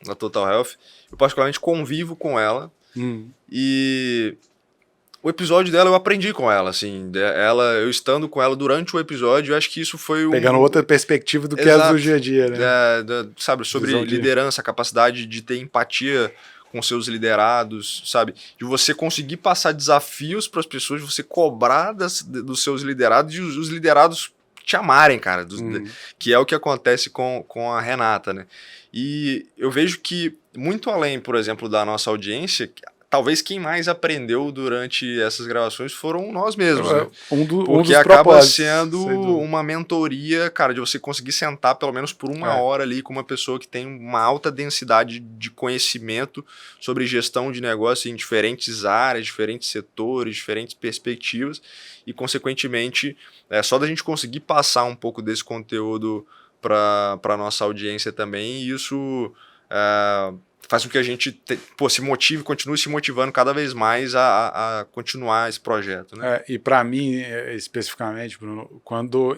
da Total Health, eu particularmente convivo com ela, e o episódio dela eu aprendi com ela, assim, eu estando com ela durante o episódio, eu acho que isso foi pegando outra perspectiva do que é do dia a dia, né? Sabe, sobre liderança, a capacidade de ter empatia com seus liderados, sabe, de você conseguir passar desafios para as pessoas, de você cobrar dos seus liderados e os liderados te amarem, cara, que é o que acontece com a Renata, né? E eu vejo que, muito além, por exemplo, da nossa audiência, talvez quem mais aprendeu durante essas gravações foram nós mesmos, né? Porque acaba sendo uma mentoria, cara, de você conseguir sentar pelo menos por uma hora ali com uma pessoa que tem uma alta densidade de conhecimento sobre gestão de negócio em diferentes áreas, diferentes setores, diferentes perspectivas, e consequentemente, só da gente conseguir passar um pouco desse conteúdo para a nossa audiência também, e isso faz com que a gente se motive, continue se motivando cada vez mais a continuar esse projeto, né? E para mim, especificamente, Bruno,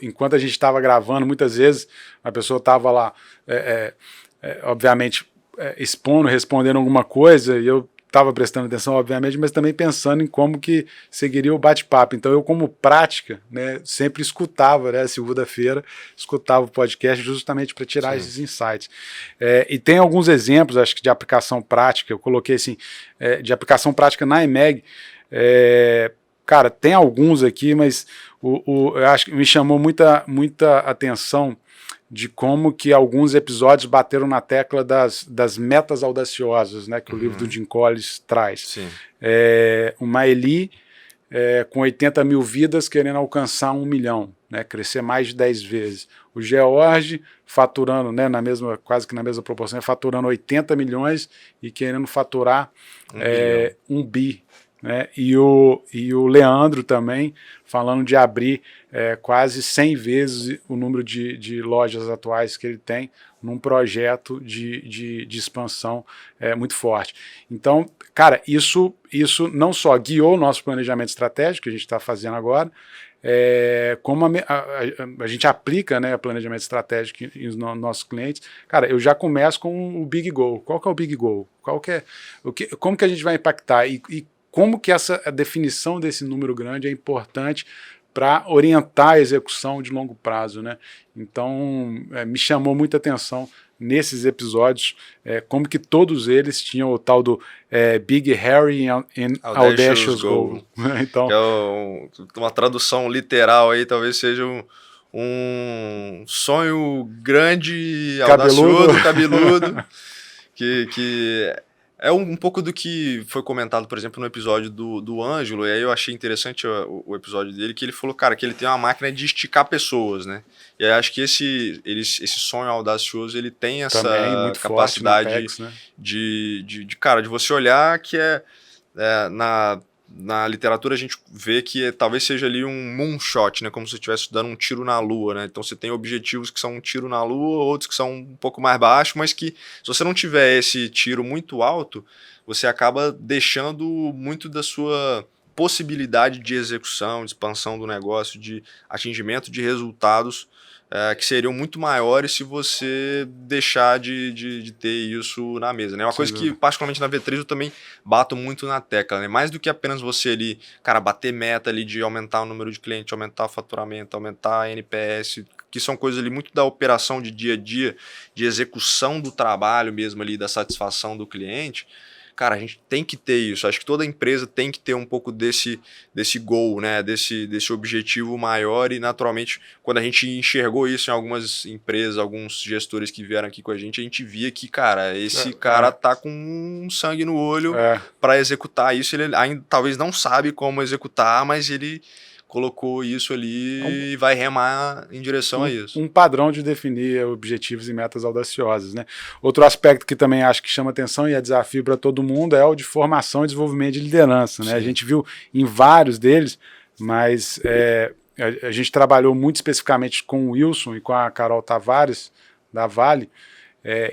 enquanto a gente estava gravando, muitas vezes a pessoa estava lá, obviamente, expondo, respondendo alguma coisa, e eu estava prestando atenção, obviamente, mas também pensando em como que seguiria o bate-papo. Então eu, como prática, né, sempre escutava, né, segunda-feira, escutava o podcast justamente para tirar esses insights. E tem alguns exemplos, acho que de aplicação prática, eu coloquei assim, de aplicação prática na IMEG. Cara, tem alguns aqui, mas eu acho que me chamou muita atenção de como que alguns episódios bateram na tecla das metas audaciosas, né, que o livro do Jim Collins traz. Sim. Uma Eli com 80 mil vidas querendo alcançar 1 milhão, né, crescer mais de 10 vezes. O George faturando, né, quase que na mesma proporção, faturando 80 milhões e querendo faturar 1 bi. Né? E o Leandro também falando de abrir quase 100 vezes o número de lojas atuais que ele tem num projeto de expansão muito forte. Então, cara, isso não só guiou o nosso planejamento estratégico que a gente está fazendo agora, como a gente aplica, né, planejamento estratégico nos nossos clientes. Cara, eu já começo com o Big Goal. Qual que é o Big Goal? Como que a gente vai impactar? E como que essa definição desse número grande é importante para orientar a execução de longo prazo, né? Então, me chamou muita atenção nesses episódios, como que todos eles tinham o tal do Big Harry and Audacious Goal. Então, que é uma tradução literal aí, talvez seja um sonho grande, audacioso, cabeludo, que é um pouco do que foi comentado, por exemplo, no episódio do Ângelo, e aí eu achei interessante o episódio dele, que ele falou, cara, que ele tem uma máquina de esticar pessoas, né? E aí acho que esse sonho audacioso, ele tem essa capacidade Apex, né? de você olhar que na literatura a gente vê que talvez seja ali um moonshot, né? Como se você estivesse dando um tiro na lua, né? Então você tem objetivos que são um tiro na lua, outros que são um pouco mais baixos, mas que se você não tiver esse tiro muito alto, você acaba deixando muito da sua possibilidade de execução, de expansão do negócio, de atingimento de resultados que seriam muito maiores se você deixar de ter isso na mesa, né? Uma coisa que, particularmente na V3, eu também bato muito na tecla, né? Mais do que apenas você ali, cara, bater meta ali de aumentar o número de clientes, aumentar o faturamento, aumentar a NPS, que são coisas ali muito da operação de dia a dia, de execução do trabalho mesmo ali, da satisfação do cliente. Cara, a gente tem que ter isso. Acho que toda empresa tem que ter um pouco desse goal, né? Desse objetivo maior e, naturalmente, quando a gente enxergou isso em algumas empresas, alguns gestores que vieram aqui com a gente via que, cara, esse cara tá com um sangue no olho para executar isso. Ele ainda talvez não sabe como executar, mas ele colocou isso ali e vai remar em direção a isso. Um padrão de definir objetivos e metas audaciosas, né? Outro aspecto que também acho que chama atenção e é desafio para todo mundo é o de formação e desenvolvimento de liderança, né? A gente viu em vários deles, mas a gente trabalhou muito especificamente com o Wilson e com a Carol Tavares, da Vale,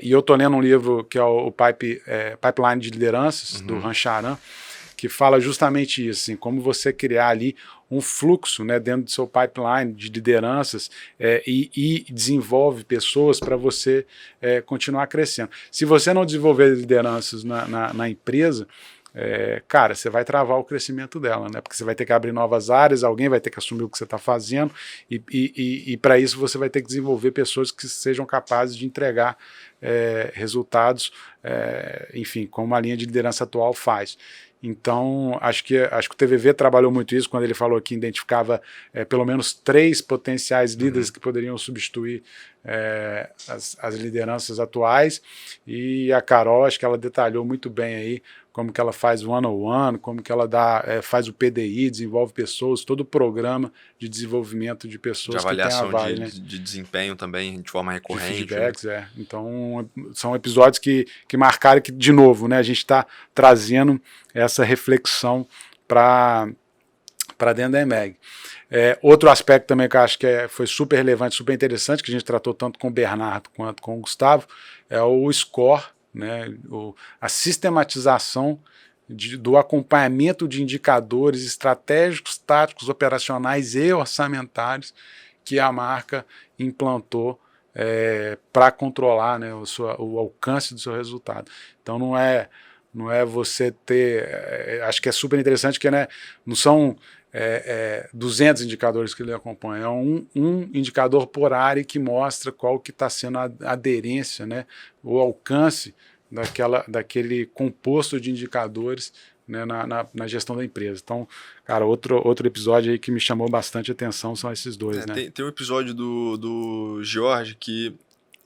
e eu estou lendo um livro que é o Pipeline de Lideranças, do Rancharan, que fala justamente isso, assim, como você criar ali um fluxo, né, dentro do seu pipeline de lideranças e desenvolve pessoas para você continuar crescendo. Se você não desenvolver lideranças na empresa, cara, você vai travar o crescimento dela, né? Porque você vai ter que abrir novas áreas, alguém vai ter que assumir o que você está fazendo e para isso você vai ter que desenvolver pessoas que sejam capazes de entregar resultados, enfim, como a linha de liderança atual faz. Então, acho que o TVV trabalhou muito isso quando ele falou que identificava pelo menos 3 potenciais líderes que poderiam substituir as lideranças atuais, e a Carol, acho que ela detalhou muito bem aí como que ela faz o one-on-one, como que ela faz o PDI, desenvolve pessoas, todo o programa de desenvolvimento de pessoas de avaliação que tem a Vale, né? de desempenho também, de forma recorrente. De feedbacks, Então, são episódios que marcaram que, de novo, né, a gente está trazendo essa reflexão para dentro da EMEG. Outro aspecto também que eu acho que foi super relevante, super interessante, que a gente tratou tanto com o Bernardo quanto com o Gustavo, é o score, né, a sistematização do acompanhamento de indicadores estratégicos, táticos, operacionais e orçamentários que a marca implantou para controlar, né, o alcance do seu resultado. Então não é você ter, acho que é super interessante que, né, não são 200 indicadores que ele acompanha, é um indicador por área que mostra qual que está sendo a aderência, né, o alcance daquele composto de indicadores, né, na gestão da empresa. Então, cara, outro episódio aí que me chamou bastante atenção são esses dois, né? Tem um episódio do George que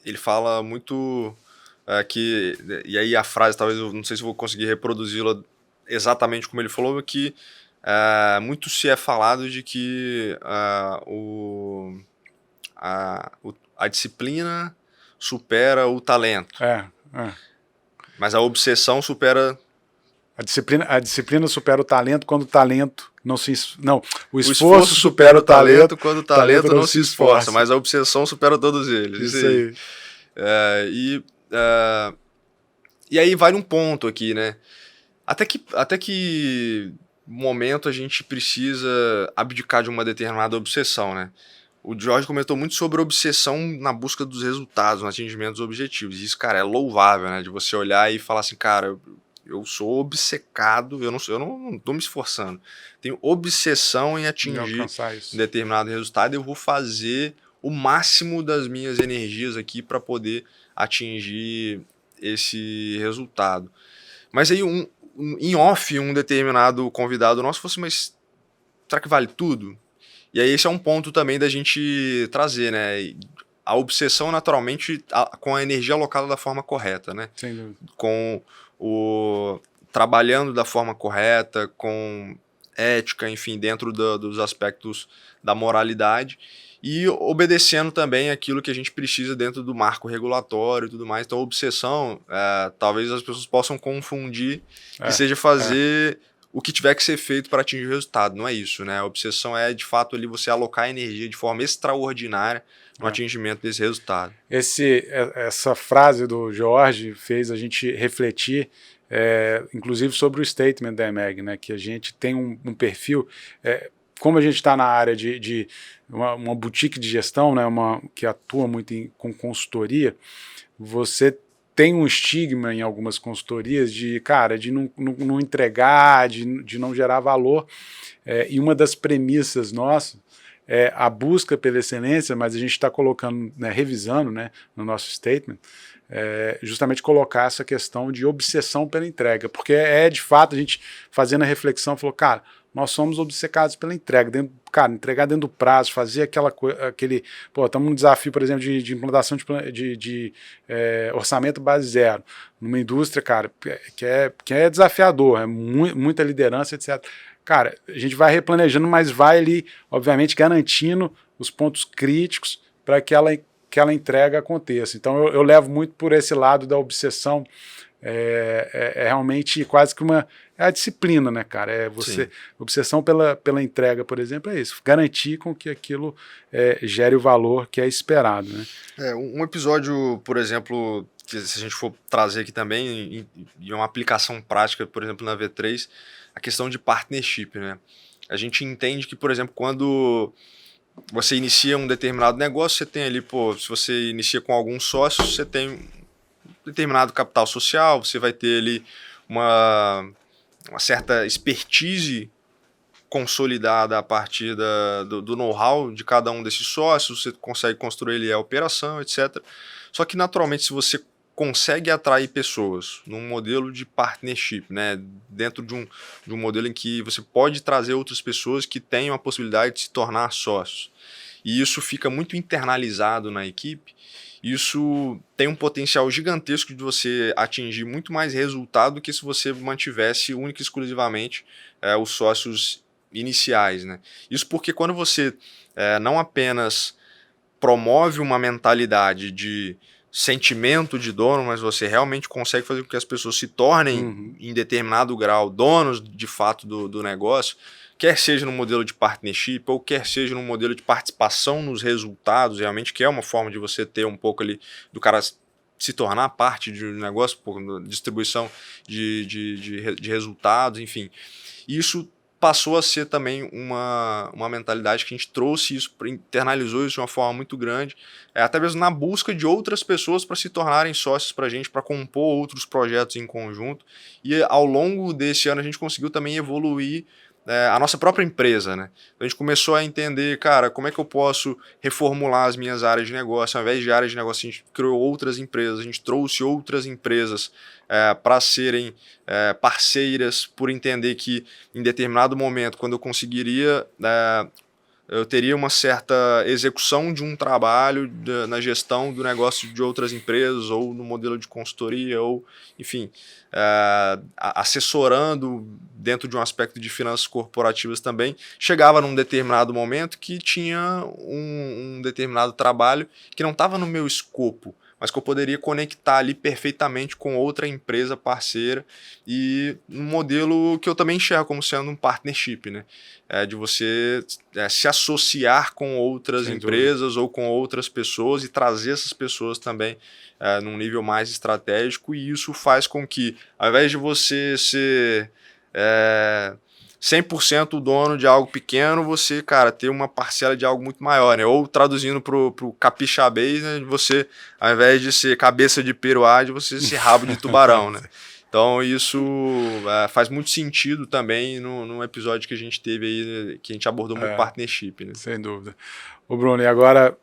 ele fala muito e aí a frase, talvez eu não sei se eu vou conseguir reproduzi-la exatamente como ele falou, que muito se é falado de que a disciplina supera o talento. Mas a obsessão supera... A disciplina supera o talento quando o talento não se... Não, o esforço supera o talento quando o talento não se esforça. Mas a obsessão supera todos eles. Isso aí. E aí vai num ponto aqui, né? Até que momento a gente precisa abdicar de uma determinada obsessão, né? O Jorge comentou muito sobre obsessão na busca dos resultados, no atingimento dos objetivos. E isso, cara, é louvável, né? De você olhar e falar assim, cara, eu sou obcecado, eu não tô me esforçando. Tenho obsessão em atingir um determinado resultado e eu vou fazer o máximo das minhas energias aqui para poder atingir esse resultado. Mas aí, em off, um determinado convidado nosso falou assim, mas será que vale tudo? E aí esse é um ponto também da gente trazer, né? A obsessão, naturalmente, com a energia alocada da forma correta, né? Sem dúvida. Com o trabalhando da forma correta, com ética, enfim, dentro dos aspectos da moralidade e obedecendo também aquilo que a gente precisa dentro do marco regulatório e tudo mais. Então, a obsessão, talvez as pessoas possam confundir que seja fazer o que tiver que ser feito para atingir o resultado. Não é isso, né? A obsessão é, de fato, ali você alocar energia de forma extraordinária no atingimento desse resultado. Essa frase do Jorge fez a gente refletir, inclusive sobre o statement da EMEG, né? Que a gente tem um perfil... como a gente está na área de uma boutique de gestão, né, que atua muito com consultoria, você tem um estigma em algumas consultorias de não entregar, de não gerar valor, e uma das premissas nossas é a busca pela excelência, mas a gente está colocando, né, revisando, né, no nosso statement, justamente colocar essa questão de obsessão pela entrega, porque de fato a gente fazendo a reflexão, falou, cara, nós somos obcecados pela entrega, entregar dentro do prazo, fazer estamos num desafio, por exemplo, de implantação de orçamento base zero, numa indústria, cara, que é desafiador, muita liderança, etc. Cara, a gente vai replanejando, mas vai ali, obviamente, garantindo os pontos críticos para que aquela entrega aconteça. Então eu levo muito por esse lado da obsessão, realmente quase que a disciplina, né, cara? Obsessão pela entrega, por exemplo, é isso. Garantir com que aquilo gere o valor que é esperado, né? Um episódio, por exemplo, que se a gente for trazer aqui também, e uma aplicação prática, por exemplo, na V3, a questão de partnership, né? A gente entende que, por exemplo, quando você inicia um determinado negócio, você tem ali, se você inicia com alguns sócios, você tem um determinado capital social, você vai ter ali uma certa expertise consolidada a partir do know-how de cada um desses sócios, você consegue construir ali a operação, etc. Só que, naturalmente, se você consegue atrair pessoas num modelo de partnership, né, dentro de um modelo em que você pode trazer outras pessoas que tenham a possibilidade de se tornar sócios, e isso fica muito internalizado na equipe, isso tem um potencial gigantesco de você atingir muito mais resultado do que se você mantivesse única e exclusivamente os sócios iniciais, né? Isso porque quando você não apenas promove uma mentalidade de sentimento de dono, mas você realmente consegue fazer com que as pessoas se tornem, em determinado grau, donos de fato do negócio, quer seja no modelo de partnership ou quer seja no modelo de participação nos resultados, realmente, que é uma forma de você ter um pouco ali do cara se tornar parte de um negócio, por distribuição de resultados, enfim. Isso passou a ser também uma mentalidade que a gente trouxe isso, internalizou isso de uma forma muito grande, até mesmo na busca de outras pessoas para se tornarem sócios para a gente, para compor outros projetos em conjunto. E ao longo desse ano a gente conseguiu também evoluir a nossa própria empresa, né? Então a gente começou a entender, cara, como é que eu posso reformular as minhas áreas de negócio. Ao invés de áreas de negócio, a gente criou outras empresas, a gente trouxe outras empresas para serem parceiras, por entender que em determinado momento, quando eu conseguiria, eu teria uma certa execução de um trabalho na gestão do negócio de outras empresas, ou no modelo de consultoria, ou, enfim, assessorando dentro de um aspecto de finanças corporativas também, chegava num determinado momento que tinha um determinado trabalho que não estava no meu escopo, mas que eu poderia conectar ali perfeitamente com outra empresa parceira, e um modelo que eu também enxergo como sendo um partnership, né? De você se associar com outras empresas ou com outras pessoas e trazer essas pessoas também num nível mais estratégico, e isso faz com que, ao invés de você ser 100% o dono de algo pequeno, você, cara, ter uma parcela de algo muito maior, né? Ou traduzindo pro capixabês, né? Você, ao invés de ser cabeça de peruá, de você ser rabo de tubarão, né? Então isso faz muito sentido também no episódio que a gente teve aí, que a gente abordou muito partnership, né? Sem dúvida. Ô Bruno, e agora,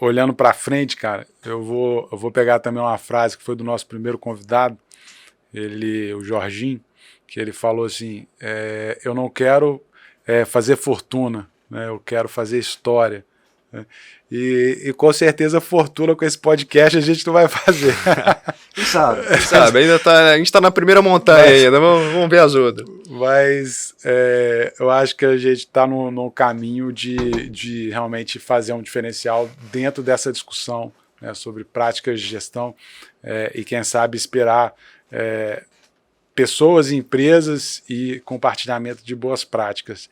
olhando para frente, cara, eu vou pegar também uma frase que foi do nosso primeiro convidado, o Jorginho, que ele falou assim, eu não quero fazer fortuna, né? Eu quero fazer história. Né? E com certeza fortuna com esse podcast a gente não vai fazer. Quem sabe? A gente está na primeira montanha ainda, vamos ver as outras. Mas eu acho que a gente está no caminho de realmente fazer um diferencial dentro dessa discussão, né, sobre práticas de gestão e quem sabe inspirar pessoas e empresas e compartilhamento de boas práticas.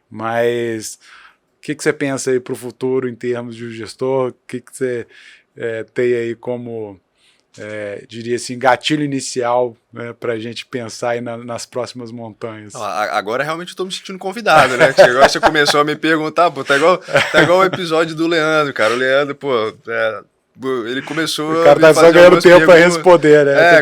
Mas o que você pensa aí para o futuro em termos de gestor? O que você tem aí como, diria assim, gatilho inicial, né, para a gente pensar aí nas próximas montanhas? Agora realmente eu estou me sentindo convidado, né? Agora você começou a me perguntar, pô, tá igual o episódio do Leandro, cara. O Leandro, pô, ele começou o cara tá só ganhando tempo para responder, né?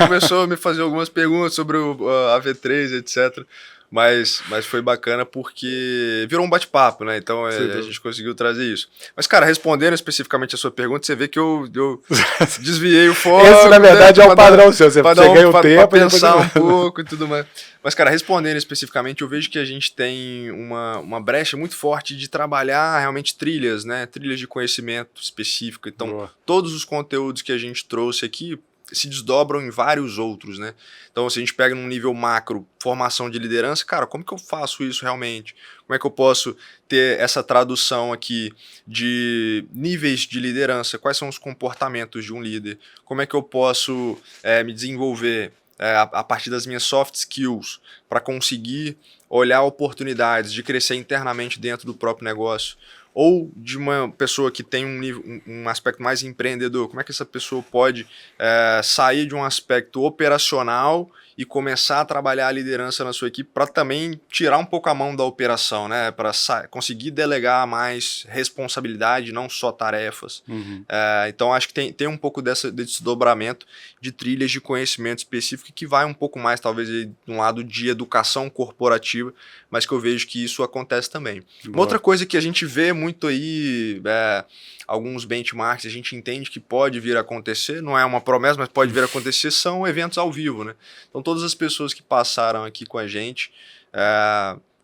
Começou a me fazer algumas perguntas sobre a V3, etc. Mas foi bacana porque virou um bate-papo, né? Então a gente conseguiu trazer isso. Mas, cara, respondendo especificamente a sua pergunta, você vê que eu desviei o foco. Esse, na verdade, é o padrão seu. Você ganha o tempo para pensar um pouco e tudo mais. Mas, cara, respondendo especificamente, eu vejo que a gente tem uma brecha muito forte de trabalhar realmente trilhas, né? Trilhas de conhecimento específico. Então, todos os conteúdos que a gente trouxe aqui se desdobram em vários outros, né? Então, se a gente pega num nível macro, formação de liderança, cara, como que eu faço isso realmente? Como é que eu posso ter essa tradução aqui de níveis de liderança? Quais são os comportamentos de um líder? Como é que eu posso me desenvolver a partir das minhas soft skills para conseguir olhar oportunidades de crescer internamente dentro do próprio negócio? Ou de uma pessoa que tem um aspecto mais empreendedor, como é que essa pessoa pode sair de um aspecto operacional e começar a trabalhar a liderança na sua equipe para também tirar um pouco a mão da operação, né? Para conseguir delegar mais responsabilidade, não só tarefas. Uhum. Então, acho que tem um pouco desse desdobramento de trilhas de conhecimento específico que vai um pouco mais, talvez, de um lado de educação corporativa, mas que eu vejo que isso acontece também. Uma outra coisa que a gente vê muito aí, alguns benchmarks, a gente entende que pode vir a acontecer, não é uma promessa, mas pode vir a acontecer, são eventos ao vivo, né? Então, todas as pessoas que passaram aqui com a gente,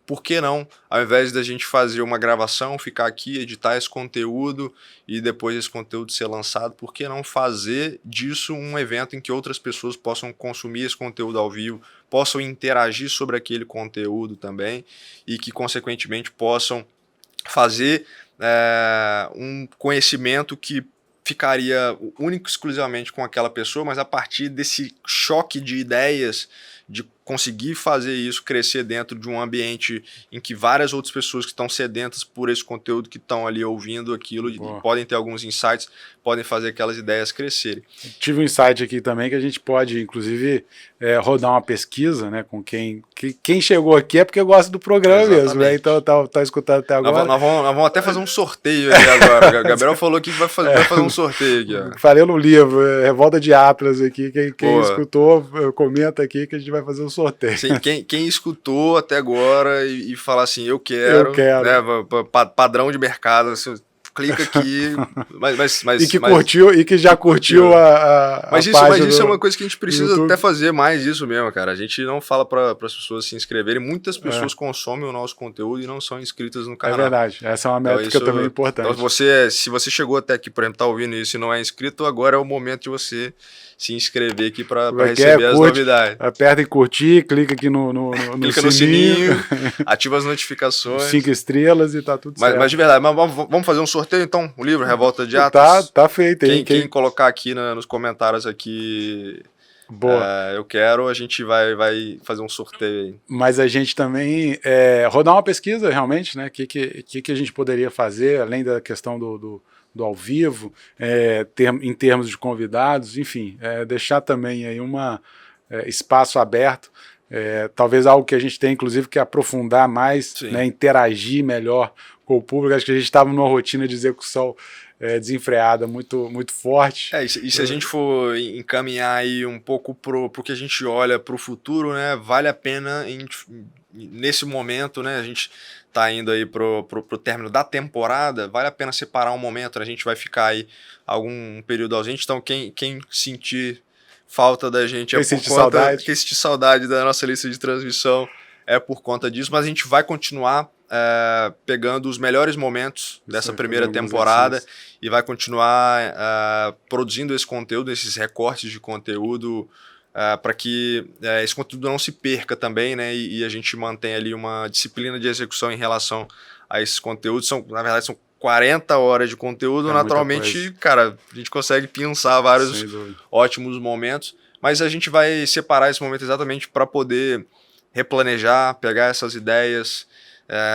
por que não, ao invés da gente fazer uma gravação, ficar aqui, editar esse conteúdo e depois esse conteúdo ser lançado, por que não fazer disso um evento em que outras pessoas possam consumir esse conteúdo ao vivo, possam interagir sobre aquele conteúdo também e que, consequentemente, possam fazer um conhecimento que ficaria único exclusivamente com aquela pessoa, mas a partir desse choque de ideias, de conseguir fazer isso crescer dentro de um ambiente em que várias outras pessoas que estão sedentas por esse conteúdo, que estão ali ouvindo aquilo, podem ter alguns insights, podem fazer aquelas ideias crescerem. Tive um insight aqui também que a gente pode, inclusive, rodar uma pesquisa, né, com quem chegou aqui é porque gosta do programa. Exatamente. Mesmo, né? Então tá escutando até agora. Nós vamos até fazer um sorteio aqui agora. O Gabriel falou aqui que vai fazer um sorteio aqui. Ó. Falei no livro, Revolta de Atlas aqui, quem escutou, comenta aqui que a gente vai fazer um sorteio. Sim, quem escutou até agora e fala assim, eu quero. Né, padrão de mercado, assim, clica aqui, mas curtiu e que já curtiu a mas isso é uma coisa que a gente precisa até fazer mais isso mesmo, cara. A gente não fala para as pessoas se inscreverem. Muitas pessoas consomem o nosso conteúdo e não são inscritas no canal. É verdade, essa é uma métrica também importante. Então, se você chegou até aqui, por exemplo, tá ouvindo isso e não é inscrito, agora é o momento de você se inscrever aqui para receber as novidades. Aperta em curtir, clica aqui no clica no sininho, ativa as notificações. 5 estrelas e tá tudo certo. Mas de verdade, vamos fazer um sorteio então? O livro Revolta de Atlas? Tá feito. Quem colocar aqui nos comentários aqui, eu quero, a gente vai fazer um sorteio aí. Mas a gente também rodar uma pesquisa realmente, né? O que a gente poderia fazer, além da questão do ao vivo, em termos de convidados, enfim, deixar também aí espaço aberto Talvez algo que a gente tem, inclusive, que aprofundar mais, né, interagir melhor com o público. Acho que a gente estava numa rotina de execução desenfreada muito, muito forte. E se a gente for encaminhar aí um pouco pro que a gente olha para o futuro, né, vale a pena nesse momento, né, a gente está indo aí pro término da temporada, vale a pena separar um momento, né, a gente vai ficar aí algum período ausente, então quem sentir falta da gente quem sentir saudade da nossa lista de transmissão é por conta disso, mas a gente vai continuar pegando os melhores momentos dessa primeira temporada e vai continuar produzindo esse conteúdo, esses recortes de conteúdo, para que esse conteúdo não se perca também, né? E a gente mantenha ali uma disciplina de execução em relação a esses conteúdos. Na verdade, são 40 horas de conteúdo, naturalmente, cara, a gente consegue pensar vários ótimos momentos, mas a gente vai separar esse momento exatamente para poder replanejar, pegar essas ideias,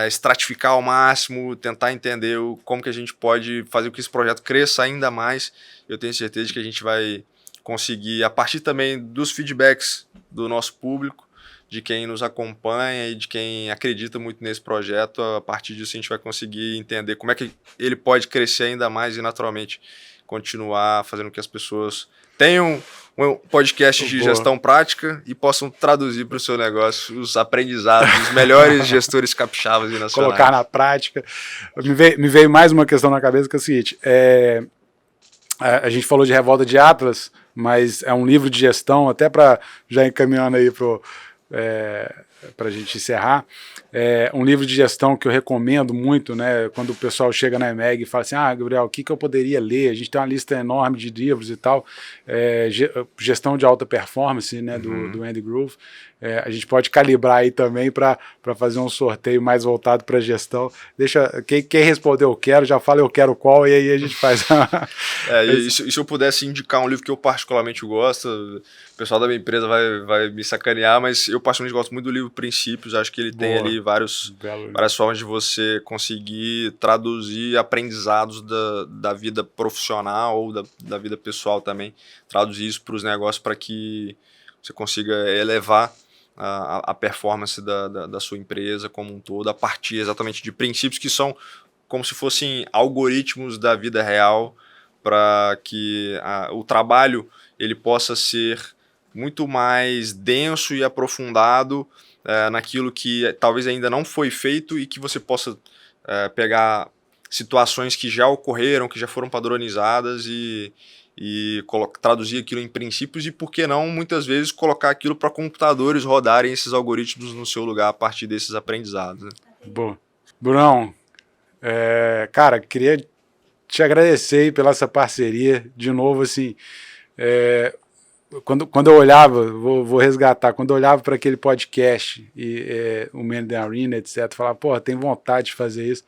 estratificar ao máximo, tentar entender como que a gente pode fazer com que esse projeto cresça ainda mais. Eu tenho certeza de que a gente vai conseguir, a partir também dos feedbacks do nosso público, de quem nos acompanha e de quem acredita muito nesse projeto, a partir disso a gente vai conseguir entender como é que ele pode crescer ainda mais e naturalmente continuar fazendo com que as pessoas tenham um podcast de gestão prática e possam traduzir para o seu negócio os aprendizados dos melhores gestores capixabas e nacionais. Colocar na prática. Me veio mais uma questão na cabeça, que é o seguinte, a gente falou de Revolta de Atlas, mas é um livro de gestão, até para já encaminhando aí para a gente encerrar, um livro de gestão que eu recomendo muito, né, quando o pessoal chega na EMEG e fala assim, Gabriel, o que eu poderia ler? A gente tem uma lista enorme de livros e tal, gestão de alta performance, né, do Andy Grove. A gente pode calibrar aí também para fazer um sorteio mais voltado para gestão. Deixa quem responder eu quero, já fala eu quero qual, e aí a gente faz. E se eu pudesse indicar um livro que eu particularmente gosto, o pessoal da minha empresa vai me sacanear, mas eu particularmente gosto muito do livro Princípios. Acho que ele tem ali várias formas de você conseguir traduzir aprendizados da vida profissional ou da vida pessoal também, traduzir isso para os negócios para que você consiga elevar a performance da sua empresa como um todo, a partir exatamente de princípios que são como se fossem algoritmos da vida real, para que o trabalho ele possa ser muito mais denso e aprofundado naquilo que talvez ainda não foi feito e que você possa pegar situações que já ocorreram, que já foram padronizadas e traduzir aquilo em princípios e, por que não, muitas vezes colocar aquilo para computadores rodarem esses algoritmos no seu lugar a partir desses aprendizados. Né? Boa. Brunão, cara, queria te agradecer pela essa parceria. De novo, assim, quando eu olhava, vou resgatar, quando eu olhava para aquele podcast e o Man in the Arena, etc., falava, pô, tem vontade de fazer isso.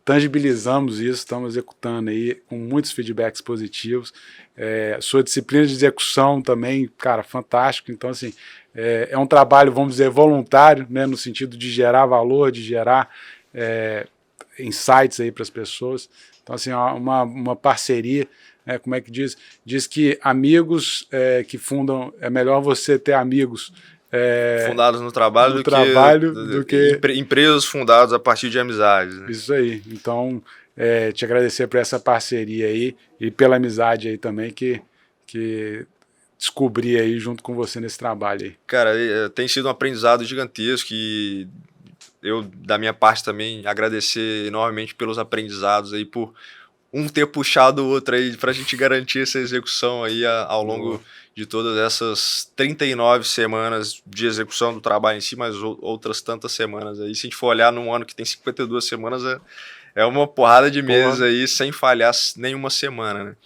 Tangibilizamos isso, estamos executando aí com muitos feedbacks positivos. Sua disciplina de execução também, cara, fantástico. Então, assim, é um trabalho, vamos dizer, voluntário, né, no sentido de gerar valor, de gerar insights aí para as pessoas. Então, assim, uma parceria, né, como é que diz? Diz que amigos que fundam, é melhor você ter amigos fundados no trabalho do que empresas fundadas a partir de amizades. Né? Isso aí. Então, te agradecer por essa parceria aí e pela amizade aí também que descobri aí junto com você nesse trabalho aí. Cara, tem sido um aprendizado gigantesco e eu, da minha parte também, agradecer enormemente pelos aprendizados aí, por um ter puxado o outro aí pra gente garantir essa execução aí ao longo de todas essas 39 semanas de execução do trabalho em si, mas outras tantas semanas aí. Se a gente for olhar num ano que tem 52 semanas, é uma porrada de meses aí, sem falhar nenhuma semana, né?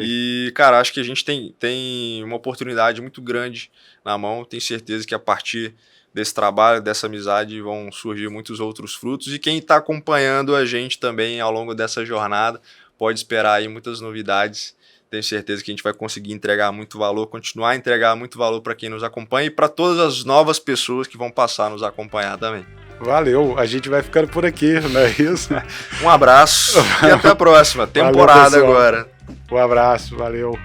E, cara, acho que a gente tem uma oportunidade muito grande na mão. Tenho certeza que a partir desse trabalho, dessa amizade, vão surgir muitos outros frutos. E quem está acompanhando a gente também ao longo dessa jornada pode esperar aí muitas novidades. Tenho certeza que a gente vai conseguir entregar muito valor, continuar a entregar muito valor para quem nos acompanha e para todas as novas pessoas que vão passar a nos acompanhar também. Valeu, a gente vai ficando por aqui, não é isso? Um abraço e até a próxima temporada. Valeu, agora. Um abraço, valeu.